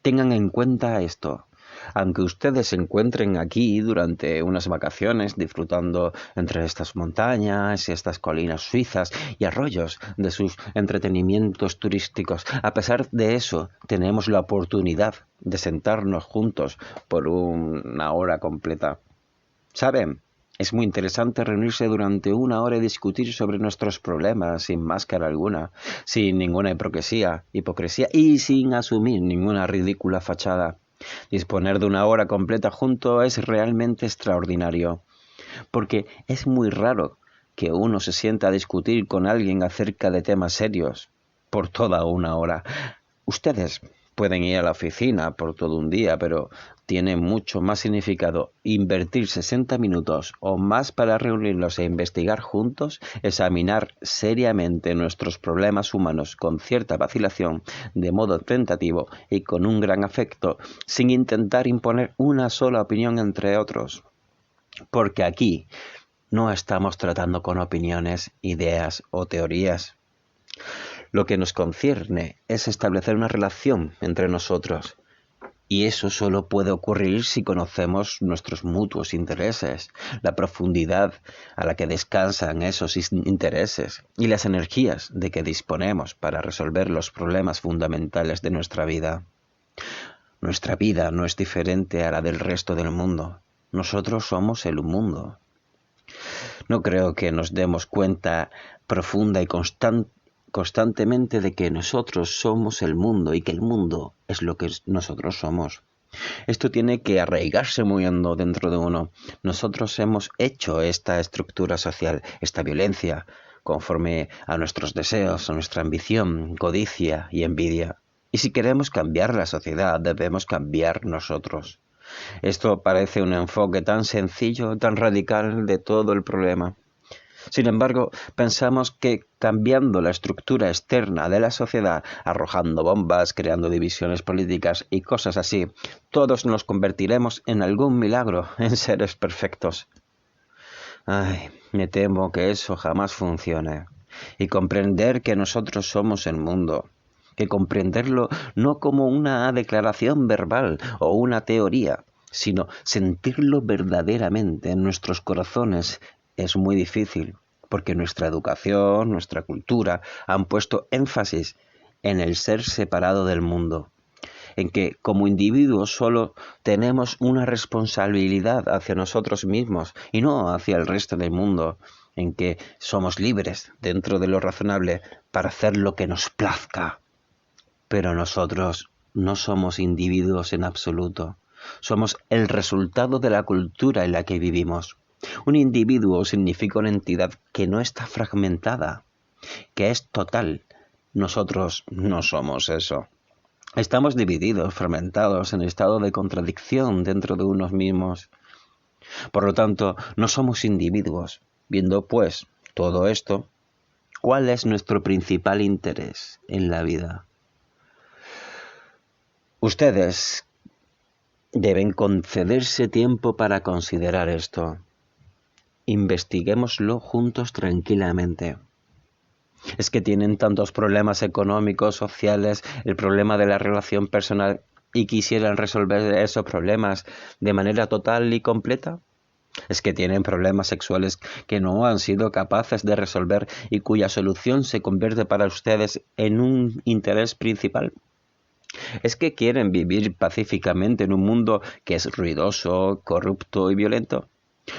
tengan en cuenta esto. Aunque ustedes se encuentren aquí durante unas vacaciones disfrutando entre estas montañas y estas colinas suizas y arroyos de sus entretenimientos turísticos, a pesar de eso tenemos la oportunidad de sentarnos juntos por una hora completa. ¿Saben? Es muy interesante reunirse durante una hora y discutir sobre nuestros problemas sin máscara alguna, sin ninguna hipocresía y sin asumir ninguna ridícula fachada. Disponer de una hora completa junto es realmente extraordinario, porque es muy raro que uno se sienta a discutir con alguien acerca de temas serios por toda una hora. Ustedes pueden ir a la oficina por todo un día, pero tiene mucho más significado invertir 60 minutos o más para reunirnos e investigar juntos, examinar seriamente nuestros problemas humanos con cierta vacilación, de modo tentativo y con un gran afecto, sin intentar imponer una sola opinión entre otros. Porque aquí no estamos tratando con opiniones, ideas o teorías. Lo que nos concierne es establecer una relación entre nosotros. Y eso solo puede ocurrir si conocemos nuestros mutuos intereses, la profundidad a la que descansan esos intereses y las energías de que disponemos para resolver los problemas fundamentales de nuestra vida. Nuestra vida no es diferente a la del resto del mundo. Nosotros somos el mundo. No creo que nos demos cuenta profunda y constantemente de que nosotros somos el mundo y que el mundo es lo que nosotros somos. Esto tiene que arraigarse muy hondo dentro de uno. Nosotros hemos hecho esta estructura social, esta violencia, conforme a nuestros deseos, a nuestra ambición, codicia y envidia. Y si queremos cambiar la sociedad, debemos cambiar nosotros. Esto parece un enfoque tan sencillo, tan radical de todo el problema. Sin embargo, pensamos que cambiando la estructura externa de la sociedad, arrojando bombas, creando divisiones políticas y cosas así, todos nos convertiremos en algún milagro, en seres perfectos. Ay, me temo que eso jamás funcione. Y comprender que nosotros somos el mundo, que comprenderlo no como una declaración verbal o una teoría, sino sentirlo verdaderamente en nuestros corazones, es muy difícil, porque nuestra educación, nuestra cultura han puesto énfasis en el ser separado del mundo. en que como individuos solo tenemos una responsabilidad hacia nosotros mismos y no hacia el resto del mundo, en que somos libres dentro de lo razonable para hacer lo que nos plazca. Pero nosotros no somos individuos en absoluto. Somos el resultado de la cultura en la que vivimos. Un individuo significa una entidad que no está fragmentada, que es total. Nosotros no somos eso. Estamos divididos, fragmentados, en estado de contradicción dentro de unos mismos. Por lo tanto, no somos individuos. Viendo, pues, todo esto, ¿cuál es nuestro principal interés en la vida? Ustedes deben concederse tiempo para considerar esto. Investiguémoslo juntos tranquilamente. Es que tienen tantos problemas económicos, sociales, el problema de la relación personal y quisieran resolver esos problemas de manera total y completa. Es que tienen problemas sexuales que no han sido capaces de resolver y cuya solución se convierte para ustedes en un interés principal. Es que quieren vivir pacíficamente en un mundo que es ruidoso, corrupto y violento.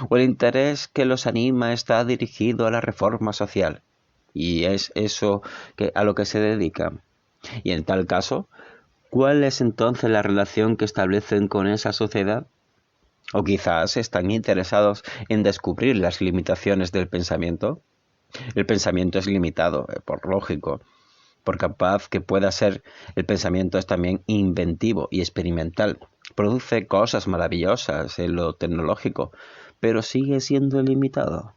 O el interés que los anima está dirigido a la reforma social. Y es eso a lo que se dedican. Y en tal caso, ¿cuál es entonces la relación que establecen con esa sociedad? O quizás están interesados en descubrir las limitaciones del pensamiento. El pensamiento es limitado, por lógico. Por capaz que pueda ser, el pensamiento es también inventivo y experimental. Produce cosas maravillosas en lo tecnológico, pero sigue siendo limitado.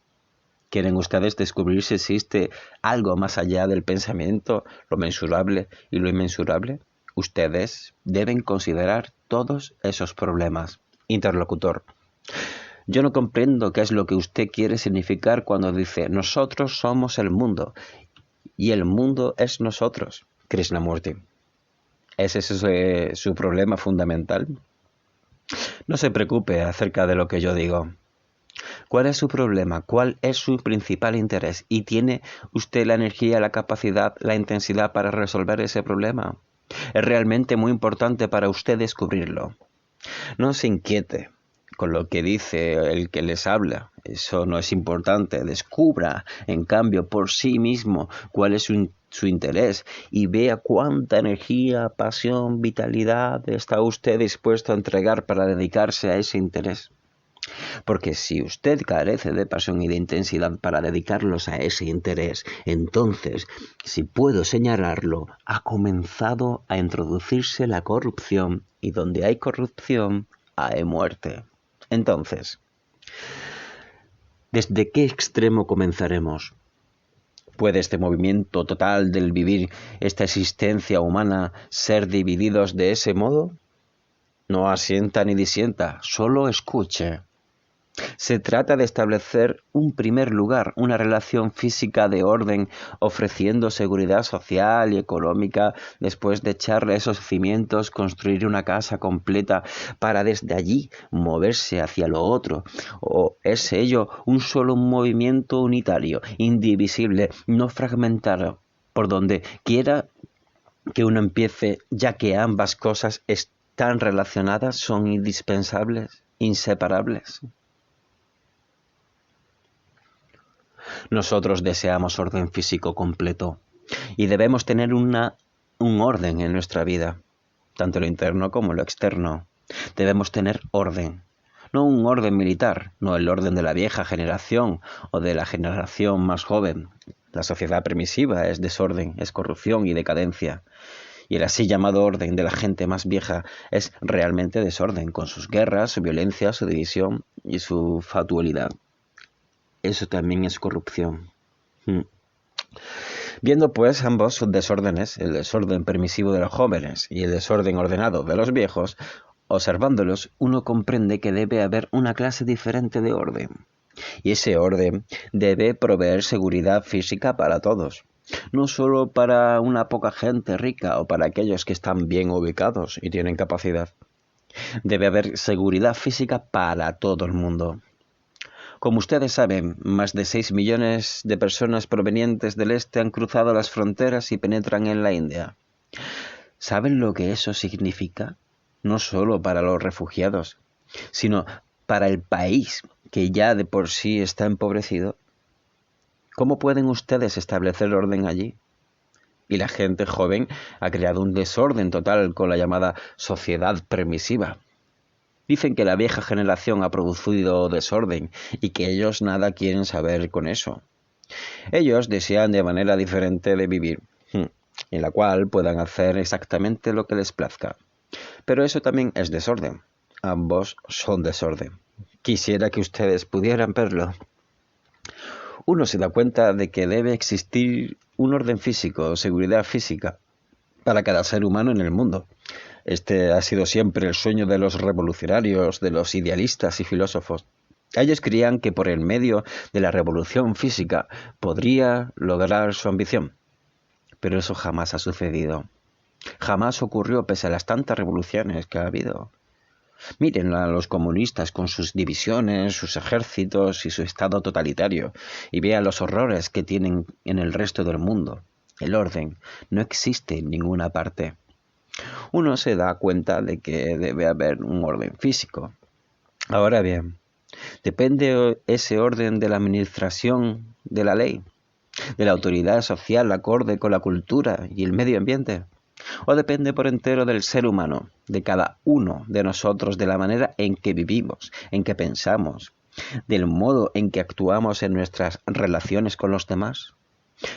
¿Quieren ustedes descubrir si existe algo más allá del pensamiento, lo mensurable y lo inmensurable? Ustedes deben considerar todos esos problemas. Interlocutor. Yo no comprendo qué es lo que usted quiere significar cuando dice nosotros somos el mundo y el mundo es nosotros. Krishnamurti. ¿Es ese su problema fundamental? No se preocupe acerca de lo que yo digo. ¿Cuál es su problema? ¿Cuál es su principal interés? ¿Y tiene usted la energía, la capacidad, la intensidad para resolver ese problema? Es realmente muy importante para usted descubrirlo. No se inquiete con lo que dice el que les habla. Eso no es importante. Descubra, en cambio, por sí mismo cuál es su interés y vea cuánta energía, pasión, vitalidad está usted dispuesto a entregar para dedicarse a ese interés. Porque si usted carece de pasión y de intensidad para dedicarlos a ese interés, entonces, si puedo señalarlo, ha comenzado a introducirse la corrupción y donde hay corrupción, hay muerte. Entonces, ¿desde qué extremo comenzaremos? ¿Puede este movimiento total del vivir, esta existencia humana, ser divididos de ese modo? No asienta ni disienta, solo escuche. Se trata de establecer un primer lugar, una relación física de orden, ofreciendo seguridad social y económica, después de echarle esos cimientos, construir una casa completa para desde allí moverse hacia lo otro. ¿O es ello un solo movimiento unitario, indivisible, no fragmentado, por donde quiera que uno empiece, ya que ambas cosas están relacionadas, son indispensables, inseparables? Nosotros deseamos orden físico completo y debemos tener un orden en nuestra vida, tanto lo interno como lo externo. Debemos tener orden, no un orden militar, no el orden de la vieja generación o de la generación más joven. La sociedad permisiva es desorden, es corrupción y decadencia. Y el así llamado orden de la gente más vieja es realmente desorden, con sus guerras, su violencia, su división y su fatualidad. Eso también es corrupción. Viendo pues ambos desórdenes, el desorden permisivo de los jóvenes y el desorden ordenado de los viejos, observándolos, uno comprende que debe haber una clase diferente de orden. Y ese orden debe proveer seguridad física para todos, no solo para una poca gente rica o para aquellos que están bien ubicados y tienen capacidad. Debe haber seguridad física para todo el mundo. Como ustedes saben, más de 6 millones de personas provenientes del este han cruzado las fronteras y penetran en la India. ¿Saben lo que eso significa? No solo para los refugiados, sino para el país que ya de por sí está empobrecido. ¿Cómo pueden ustedes establecer orden allí? Y la gente joven ha creado un desorden total con la llamada sociedad permisiva. Dicen que la vieja generación ha producido desorden y que ellos nada quieren saber con eso. Ellos desean de manera diferente de vivir, en la cual puedan hacer exactamente lo que les plazca. Pero eso también es desorden. Ambos son desorden. Quisiera que ustedes pudieran verlo. Uno se da cuenta de que debe existir un orden físico, seguridad física, para cada ser humano en el mundo. Este ha sido siempre el sueño de los revolucionarios, de los idealistas y filósofos. Ellos creían que por el medio de la revolución física podría lograr su ambición. Pero eso jamás ha sucedido. Jamás ocurrió pese a las tantas revoluciones que ha habido. Miren a los comunistas con sus divisiones, sus ejércitos y su estado totalitario, y vean los horrores que tienen en el resto del mundo. El orden no existe en ninguna parte. Uno se da cuenta de que debe haber un orden físico. Ahora bien, ¿depende ese orden de la administración de la ley, de la autoridad social acorde con la cultura y el medio ambiente? ¿O depende por entero del ser humano, de cada uno de nosotros, de la manera en que vivimos, en que pensamos, del modo en que actuamos en nuestras relaciones con los demás?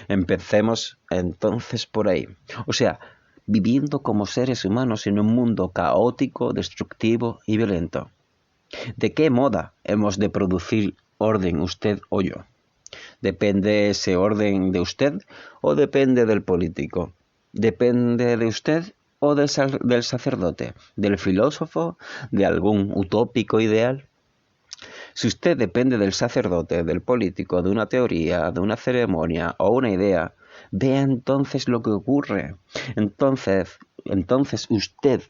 Empecemos entonces por ahí. O sea, viviendo como seres humanos en un mundo caótico, destructivo y violento. ¿De qué moda hemos de producir orden usted o yo? ¿Depende ese orden de usted o depende del político? ¿Depende de usted o del sacerdote, del filósofo, de algún utópico ideal? Si usted depende del sacerdote, del político, de una teoría, de una ceremonia o una idea, vea entonces lo que ocurre. Entonces usted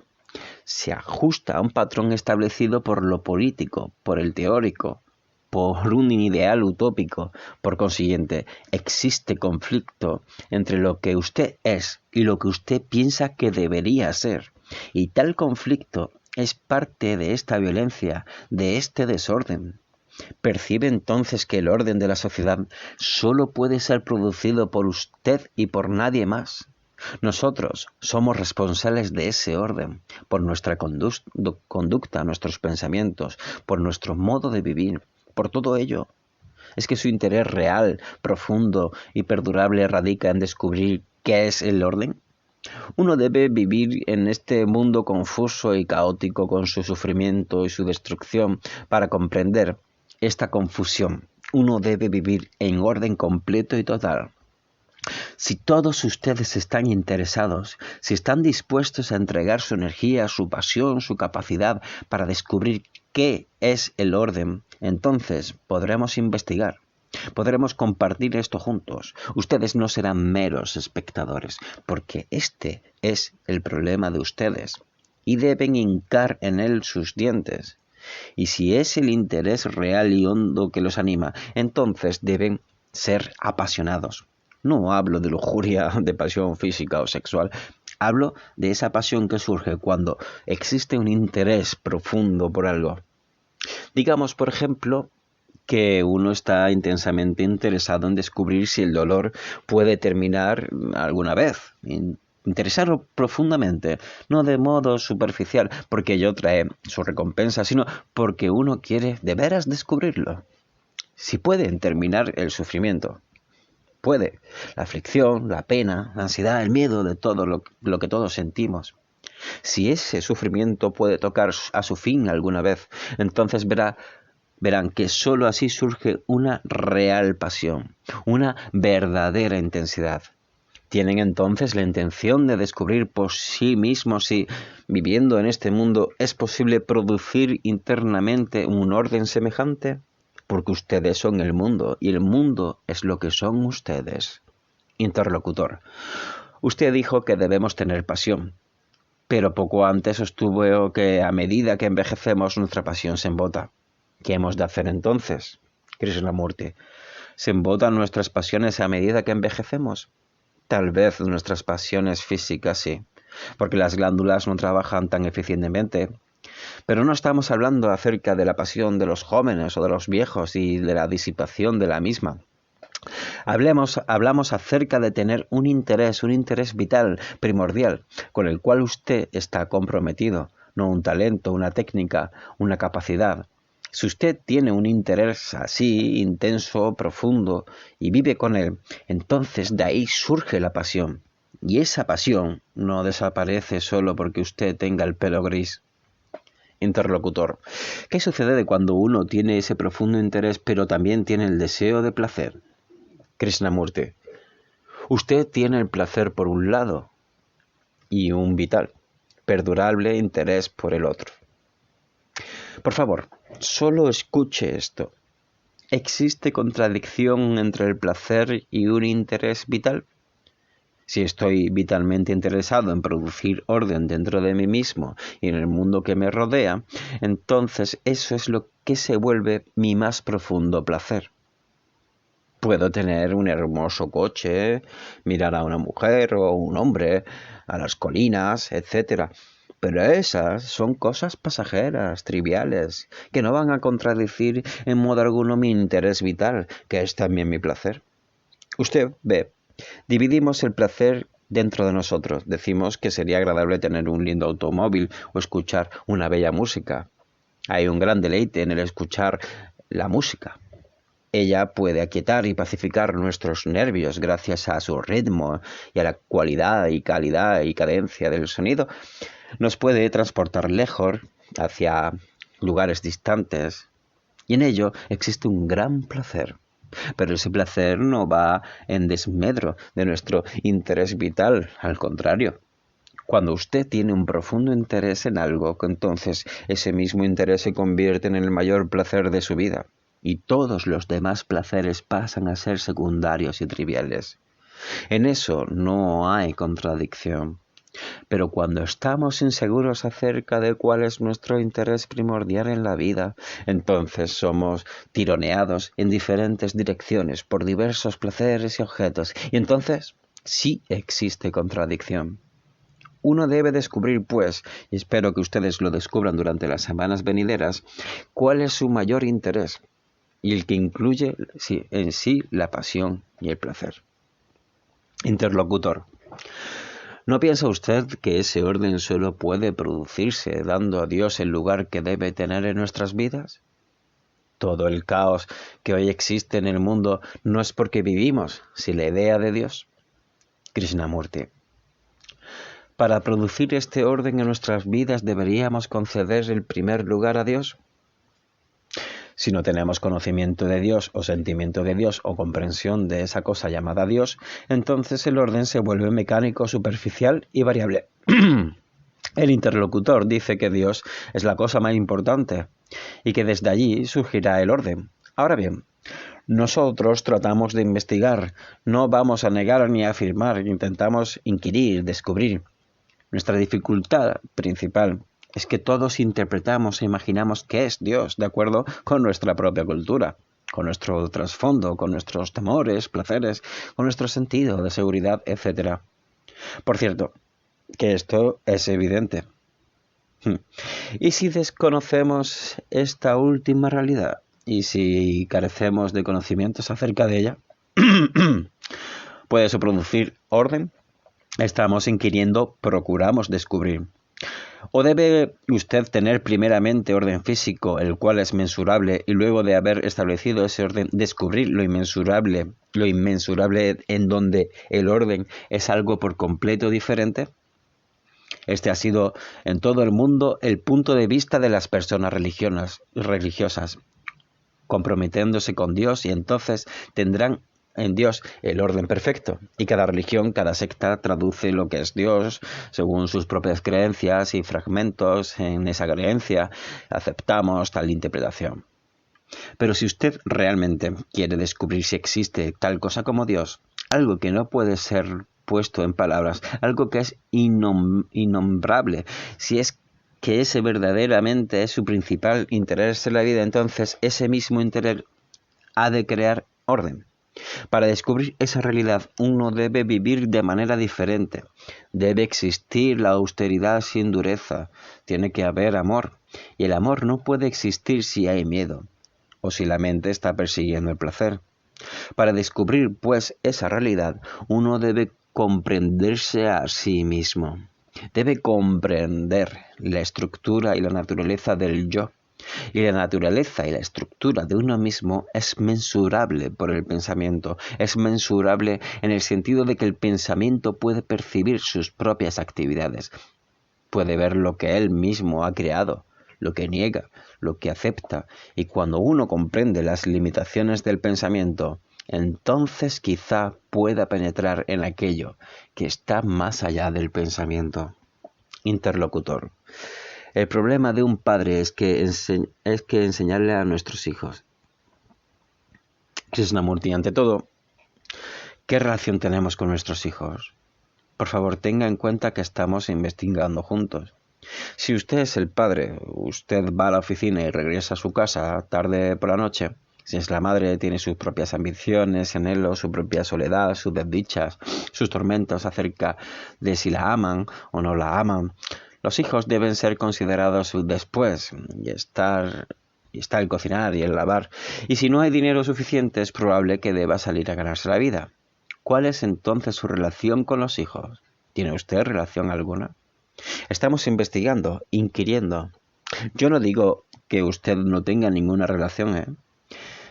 se ajusta a un patrón establecido por lo político, por el teórico, por un ideal utópico. Por consiguiente, existe conflicto entre lo que usted es y lo que usted piensa que debería ser. Y tal conflicto es parte de esta violencia, de este desorden. Percibe entonces que el orden de la sociedad solo puede ser producido por usted y por nadie más. Nosotros somos responsables de ese orden, por nuestra conducta, nuestros pensamientos, por nuestro modo de vivir, por todo ello. Es que su interés real, profundo y perdurable radica en descubrir qué es el orden. Uno debe vivir en este mundo confuso y caótico con su sufrimiento y su destrucción para comprender esta confusión. Uno debe vivir en orden completo y total. Si todos ustedes están interesados, si están dispuestos a entregar su energía, su pasión, su capacidad para descubrir qué es el orden, entonces podremos investigar. Podremos compartir esto juntos. Ustedes no serán meros espectadores, porque este es el problema de ustedes, y deben hincar en él sus dientes. Y si es el interés real y hondo que los anima, entonces deben ser apasionados. No hablo de lujuria, de pasión física o sexual. Hablo de esa pasión que surge cuando existe un interés profundo por algo. Digamos, por ejemplo, que uno está intensamente interesado en descubrir si el dolor puede terminar alguna vez. Interesarlo profundamente, no de modo superficial, porque ello trae su recompensa, sino porque uno quiere de veras descubrirlo. Si pueden terminar el sufrimiento. Puede. La aflicción, la pena, la ansiedad, el miedo de todo lo que todos sentimos. Si ese sufrimiento puede tocar a su fin alguna vez, entonces verán que sólo así surge una real pasión, una verdadera intensidad. Tienen entonces la intención de descubrir por sí mismos si, viviendo en este mundo, es posible producir internamente un orden semejante. Porque ustedes son el mundo y el mundo es lo que son ustedes. Interlocutor. Usted dijo que debemos tener pasión, pero poco antes sostuvo que a medida que envejecemos nuestra pasión se embota. ¿Qué hemos de hacer entonces? Krishnamurti. ¿Se embotan nuestras pasiones a medida que envejecemos? Tal vez nuestras pasiones físicas sí, porque las glándulas no trabajan tan eficientemente. Pero no estamos hablando acerca de la pasión de los jóvenes o de los viejos y de la disipación de la misma. Hablamos acerca de tener un interés vital, primordial, con el cual usted está comprometido, no un talento, una técnica, una capacidad. Si usted tiene un interés así, intenso, profundo, y vive con él, entonces de ahí surge la pasión. Y esa pasión no desaparece solo porque usted tenga el pelo gris. Interlocutor. ¿Qué sucede cuando uno tiene ese profundo interés pero también tiene el deseo de placer? Krishnamurti. Usted tiene el placer por un lado y un vital, perdurable interés por el otro. Por favor, solo escuche esto. ¿Existe contradicción entre el placer y un interés vital? Si estoy vitalmente interesado en producir orden dentro de mí mismo y en el mundo que me rodea, entonces eso es lo que se vuelve mi más profundo placer. Puedo tener un hermoso coche, mirar a una mujer o un hombre, a las colinas, etc. Pero esas son cosas pasajeras, triviales, que no van a contradecir en modo alguno mi interés vital, que es también mi placer. Usted ve, dividimos el placer dentro de nosotros. Decimos que sería agradable tener un lindo automóvil o escuchar una bella música. Hay un gran deleite en el escuchar la música. Ella puede aquietar y pacificar nuestros nervios gracias a su ritmo y a la cualidad y calidad y cadencia del sonido. Nos puede transportar lejos hacia lugares distantes y en ello existe un gran placer. Pero ese placer no va en desmedro de nuestro interés vital, al contrario. Cuando usted tiene un profundo interés en algo, entonces ese mismo interés se convierte en el mayor placer de su vida. Y todos los demás placeres pasan a ser secundarios y triviales. En eso no hay contradicción. Pero cuando estamos inseguros acerca de cuál es nuestro interés primordial en la vida, entonces somos tironeados en diferentes direcciones por diversos placeres y objetos. Y entonces sí existe contradicción. Uno debe descubrir, pues, y espero que ustedes lo descubran durante las semanas venideras, cuál es su mayor interés, y el que incluye en sí la pasión y el placer. Interlocutor. ¿No piensa usted que ese orden solo puede producirse dando a Dios el lugar que debe tener en nuestras vidas? Todo el caos que hoy existe en el mundo no es porque vivimos sin la idea de Dios. Krishnamurti. Para producir este orden en nuestras vidas deberíamos conceder el primer lugar a Dios. Si no tenemos conocimiento de Dios o sentimiento de Dios o comprensión de esa cosa llamada Dios, entonces el orden se vuelve mecánico, superficial y variable. El interlocutor dice que Dios es la cosa más importante y que desde allí surgirá el orden. Ahora bien, nosotros tratamos de investigar, no vamos a negar ni a afirmar, intentamos inquirir, descubrir. Nuestra dificultad principal es que todos interpretamos e imaginamos qué es Dios de acuerdo con nuestra propia cultura, con nuestro trasfondo, con nuestros temores, placeres, con nuestro sentido de seguridad, etc. Por cierto, que esto es evidente. ¿Y si desconocemos esta última realidad? ¿Y si carecemos de conocimientos acerca de ella? ¿Puede eso producir orden? Estamos inquiriendo, procuramos descubrir. ¿O debe usted tener primeramente orden físico, el cual es mensurable, y luego de haber establecido ese orden, descubrir lo inmensurable en donde el orden es algo por completo diferente? Este ha sido en todo el mundo el punto de vista de las personas religiosas, comprometiéndose con Dios, y entonces tendrán en Dios el orden perfecto. Y cada religión, cada secta traduce lo que es Dios según sus propias creencias y fragmentos en esa creencia. Aceptamos tal interpretación. Pero si usted realmente quiere descubrir si existe tal cosa como Dios, algo que no puede ser puesto en palabras, algo que es innombrable, si es que ese verdaderamente es su principal interés en la vida, entonces ese mismo interés ha de crear orden. Para descubrir esa realidad uno debe vivir de manera diferente. Debe existir la austeridad sin dureza. Tiene que haber amor. Y el amor no puede existir si hay miedo o si la mente está persiguiendo el placer. Para descubrir, pues, esa realidad, uno debe comprenderse a sí mismo. Debe comprender la estructura y la naturaleza del yo. Y la naturaleza y la estructura de uno mismo es mensurable por el pensamiento. Es mensurable en el sentido de que el pensamiento puede percibir sus propias actividades. Puede ver lo que él mismo ha creado, lo que niega, lo que acepta. Y cuando uno comprende las limitaciones del pensamiento, entonces quizá pueda penetrar en aquello que está más allá del pensamiento. Interlocutor. El problema de un padre es que enseñarle a nuestros hijos. Krishnamurti, ante todo, ¿qué relación tenemos con nuestros hijos? Por favor, tenga en cuenta que estamos investigando juntos. Si usted es el padre, usted va a la oficina y regresa a su casa tarde por la noche. Si es la madre, tiene sus propias ambiciones, anhelos, su propia soledad, sus desdichas, sus tormentos acerca de si la aman o no la aman. Los hijos deben ser considerados después y está el cocinar y el lavar. Y si no hay dinero suficiente, es probable que deba salir a ganarse la vida. ¿Cuál es entonces su relación con los hijos? ¿Tiene usted relación alguna? Estamos investigando, inquiriendo. Yo no digo que usted no tenga ninguna relación, ¿eh?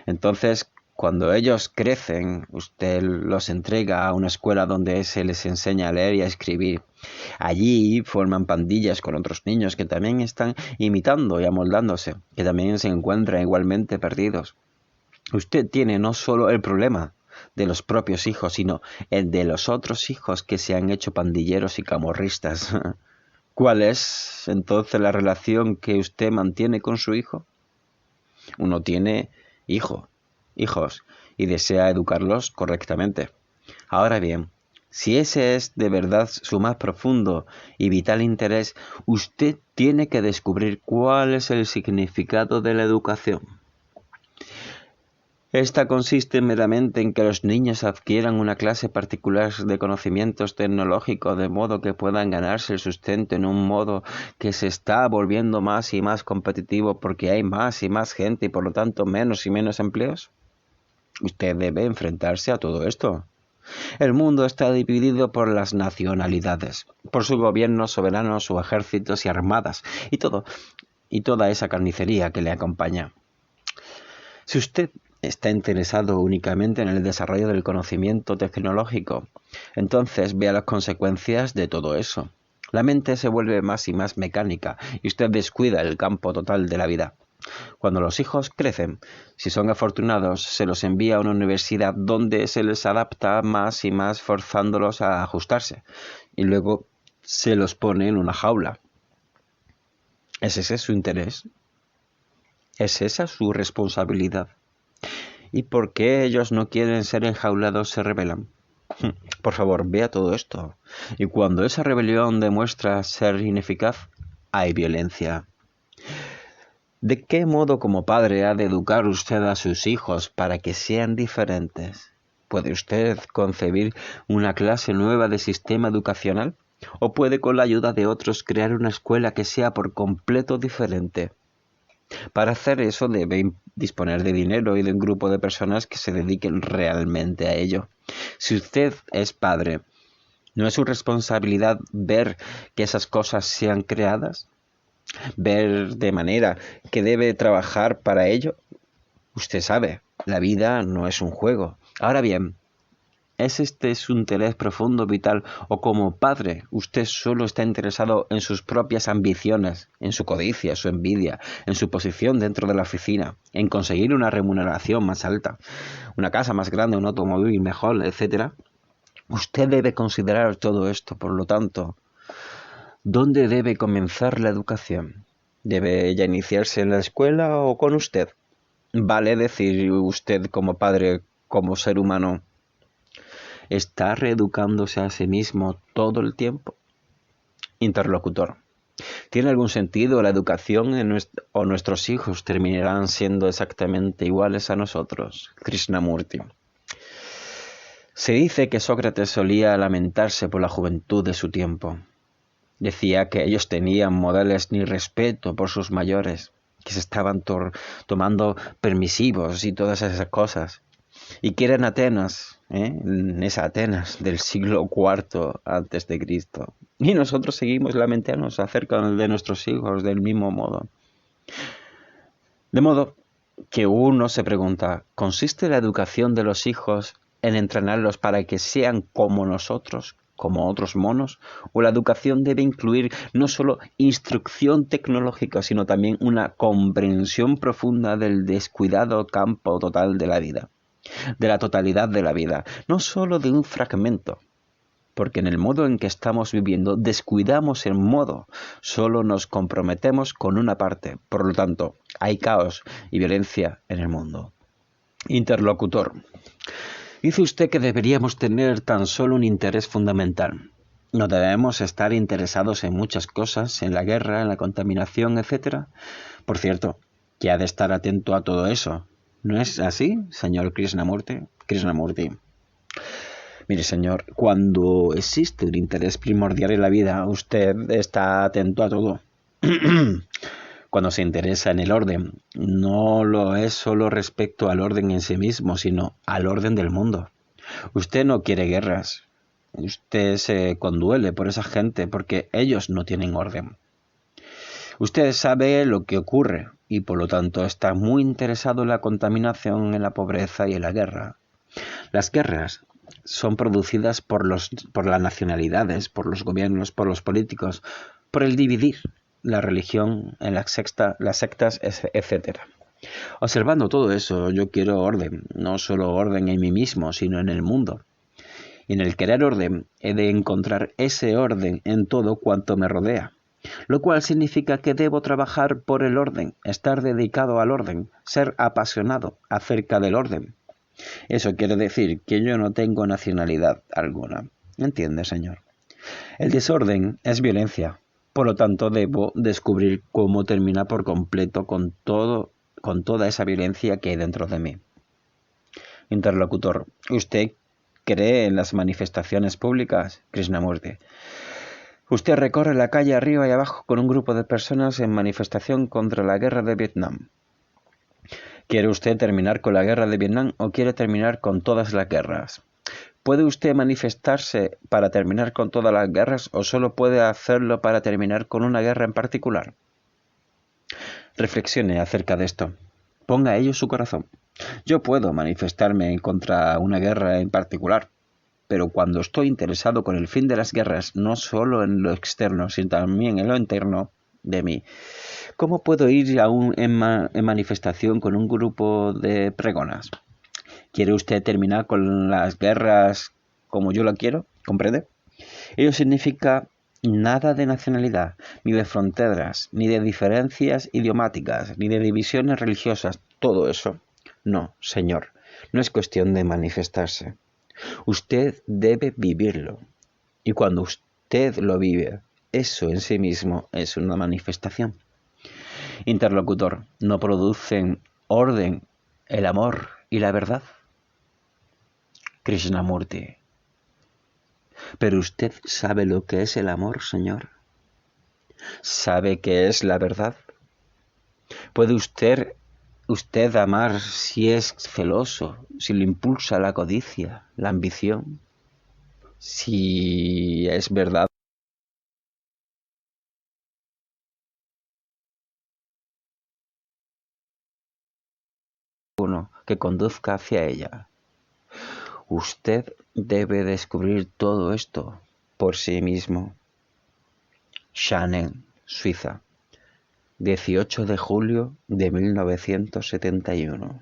Entonces, cuando ellos crecen, usted los entrega a una escuela donde se les enseña a leer y a escribir. Allí forman pandillas con otros niños que también están imitando y amoldándose, que también se encuentran igualmente perdidos. Usted tiene no solo el problema de los propios hijos, sino el de los otros hijos que se han hecho pandilleros y camorristas. ¿Cuál es entonces la relación que usted mantiene con su hijo? Uno tiene hijos y desea educarlos correctamente. Ahora bien, si ese es de verdad su más profundo y vital interés, usted tiene que descubrir cuál es el significado de la educación. Esta consiste meramente en que los niños adquieran una clase particular de conocimientos tecnológicos de modo que puedan ganarse el sustento en un modo que se está volviendo más y más competitivo porque hay más y más gente y por lo tanto menos y menos empleos. Usted debe enfrentarse a todo esto. El mundo está dividido por las nacionalidades, por sus gobiernos soberanos, sus ejércitos y armadas y toda esa carnicería que le acompaña. Si usted está interesado únicamente en el desarrollo del conocimiento tecnológico, entonces vea las consecuencias de todo eso. La mente se vuelve más y más mecánica y usted descuida el campo total de la vida. Cuando los hijos crecen, si son afortunados, se los envía a una universidad donde se les adapta más y más forzándolos a ajustarse y luego se los pone en una jaula. ¿Es ese su interés? ¿Es esa su responsabilidad? ¿Y por qué ellos no quieren ser enjaulados se rebelan? Por favor, vea todo esto. Y cuando esa rebelión demuestra ser ineficaz, hay violencia. ¿De qué modo como padre ha de educar usted a sus hijos para que sean diferentes? ¿Puede usted concebir una clase nueva de sistema educacional? ¿O puede con la ayuda de otros crear una escuela que sea por completo diferente? Para hacer eso debe disponer de dinero y de un grupo de personas que se dediquen realmente a ello. Si usted es padre, ¿no es su responsabilidad ver que esas cosas sean creadas? ¿Ver de manera que debe trabajar para ello? Usted sabe, la vida no es un juego. Ahora bien, ¿es este su interés profundo, vital, o como padre usted solo está interesado en sus propias ambiciones, en su codicia, su envidia, en su posición dentro de la oficina, en conseguir una remuneración más alta, una casa más grande, un automóvil mejor, etcétera? Usted debe considerar todo esto, por lo tanto, ¿dónde debe comenzar la educación? ¿Debe ella iniciarse en la escuela o con usted? ¿Vale decir usted como padre, como ser humano, ¿está reeducándose a sí mismo todo el tiempo? Interlocutor. ¿Tiene algún sentido la educación o nuestros hijos terminarán siendo exactamente iguales a nosotros? Krishnamurti. Se dice que Sócrates solía lamentarse por la juventud de su tiempo. Decía que ellos tenían modales ni respeto por sus mayores, que se estaban tomando permisivos y todas esas cosas. Y que eran Atenas, en esa Atenas del siglo IV antes de Cristo. Y nosotros seguimos lamentándonos acerca de nuestros hijos del mismo modo. De modo que uno se pregunta, ¿consiste la educación de los hijos en entrenarlos para que sean como nosotros, como otros monos? ¿O la educación debe incluir no solo instrucción tecnológica, sino también una comprensión profunda del descuidado campo total de la vida, de la totalidad de la vida, no solo de un fragmento? Porque en el modo en que estamos viviendo descuidamos el modo, solo nos comprometemos con una parte. Por lo tanto, hay caos y violencia en el mundo. Interlocutor. Dice usted que deberíamos tener tan solo un interés fundamental. No debemos estar interesados en muchas cosas, en la guerra, en la contaminación, etc. Por cierto, que ha de estar atento a todo eso. ¿No es así, señor Krishnamurti? Mire, señor, cuando existe un interés primordial en la vida, usted está atento a todo. Cuando se interesa en el orden, no lo es solo respecto al orden en sí mismo, sino al orden del mundo. Usted no quiere guerras. Usted se conduele por esa gente porque ellos no tienen orden. Usted sabe lo que ocurre y por lo tanto está muy interesado en la contaminación, en la pobreza y en la guerra. Las guerras son producidas por las nacionalidades, por los gobiernos, por los políticos, por el dividir la religión en las sectas, etc. Observando todo eso, yo quiero orden, no solo orden en mí mismo, sino en el mundo. Y en el querer orden, he de encontrar ese orden en todo cuanto me rodea, lo cual significa que debo trabajar por el orden, estar dedicado al orden, ser apasionado acerca del orden. Eso quiere decir que yo no tengo nacionalidad alguna. ¿Entiende, señor? El desorden es violencia. Por lo tanto, debo descubrir cómo termina por completo con toda esa violencia que hay dentro de mí. Interlocutor. ¿Usted cree en las manifestaciones públicas, Krishnamurti? Usted recorre la calle arriba y abajo con un grupo de personas en manifestación contra la guerra de Vietnam. ¿Quiere usted terminar con la guerra de Vietnam o quiere terminar con todas las guerras? ¿Puede usted manifestarse para terminar con todas las guerras o solo puede hacerlo para terminar con una guerra en particular? Reflexione acerca de esto. Ponga a ello su corazón. Yo puedo manifestarme contra una guerra en particular, pero cuando estoy interesado con el fin de las guerras, no solo en lo externo, sino también en lo interno de mí, ¿cómo puedo ir en manifestación con un grupo de pregonas? ¿Quiere usted terminar con las guerras como yo la quiero? ¿Comprende? Ello significa nada de nacionalidad, ni de fronteras, ni de diferencias idiomáticas, ni de divisiones religiosas. Todo eso. No, señor, no es cuestión de manifestarse. Usted debe vivirlo. Y cuando usted lo vive, eso en sí mismo es una manifestación. Interlocutor, ¿no producen orden el amor y la verdad? Krishnamurti. ¿Pero usted sabe lo que es el amor, señor? ¿Sabe qué es la verdad? ¿Puede usted amar si es celoso, si le impulsa la codicia, la ambición? Si es verdad uno que conduzca hacia ella. Usted debe descubrir todo esto por sí mismo. Shannon, Suiza, 18 de julio de 1971.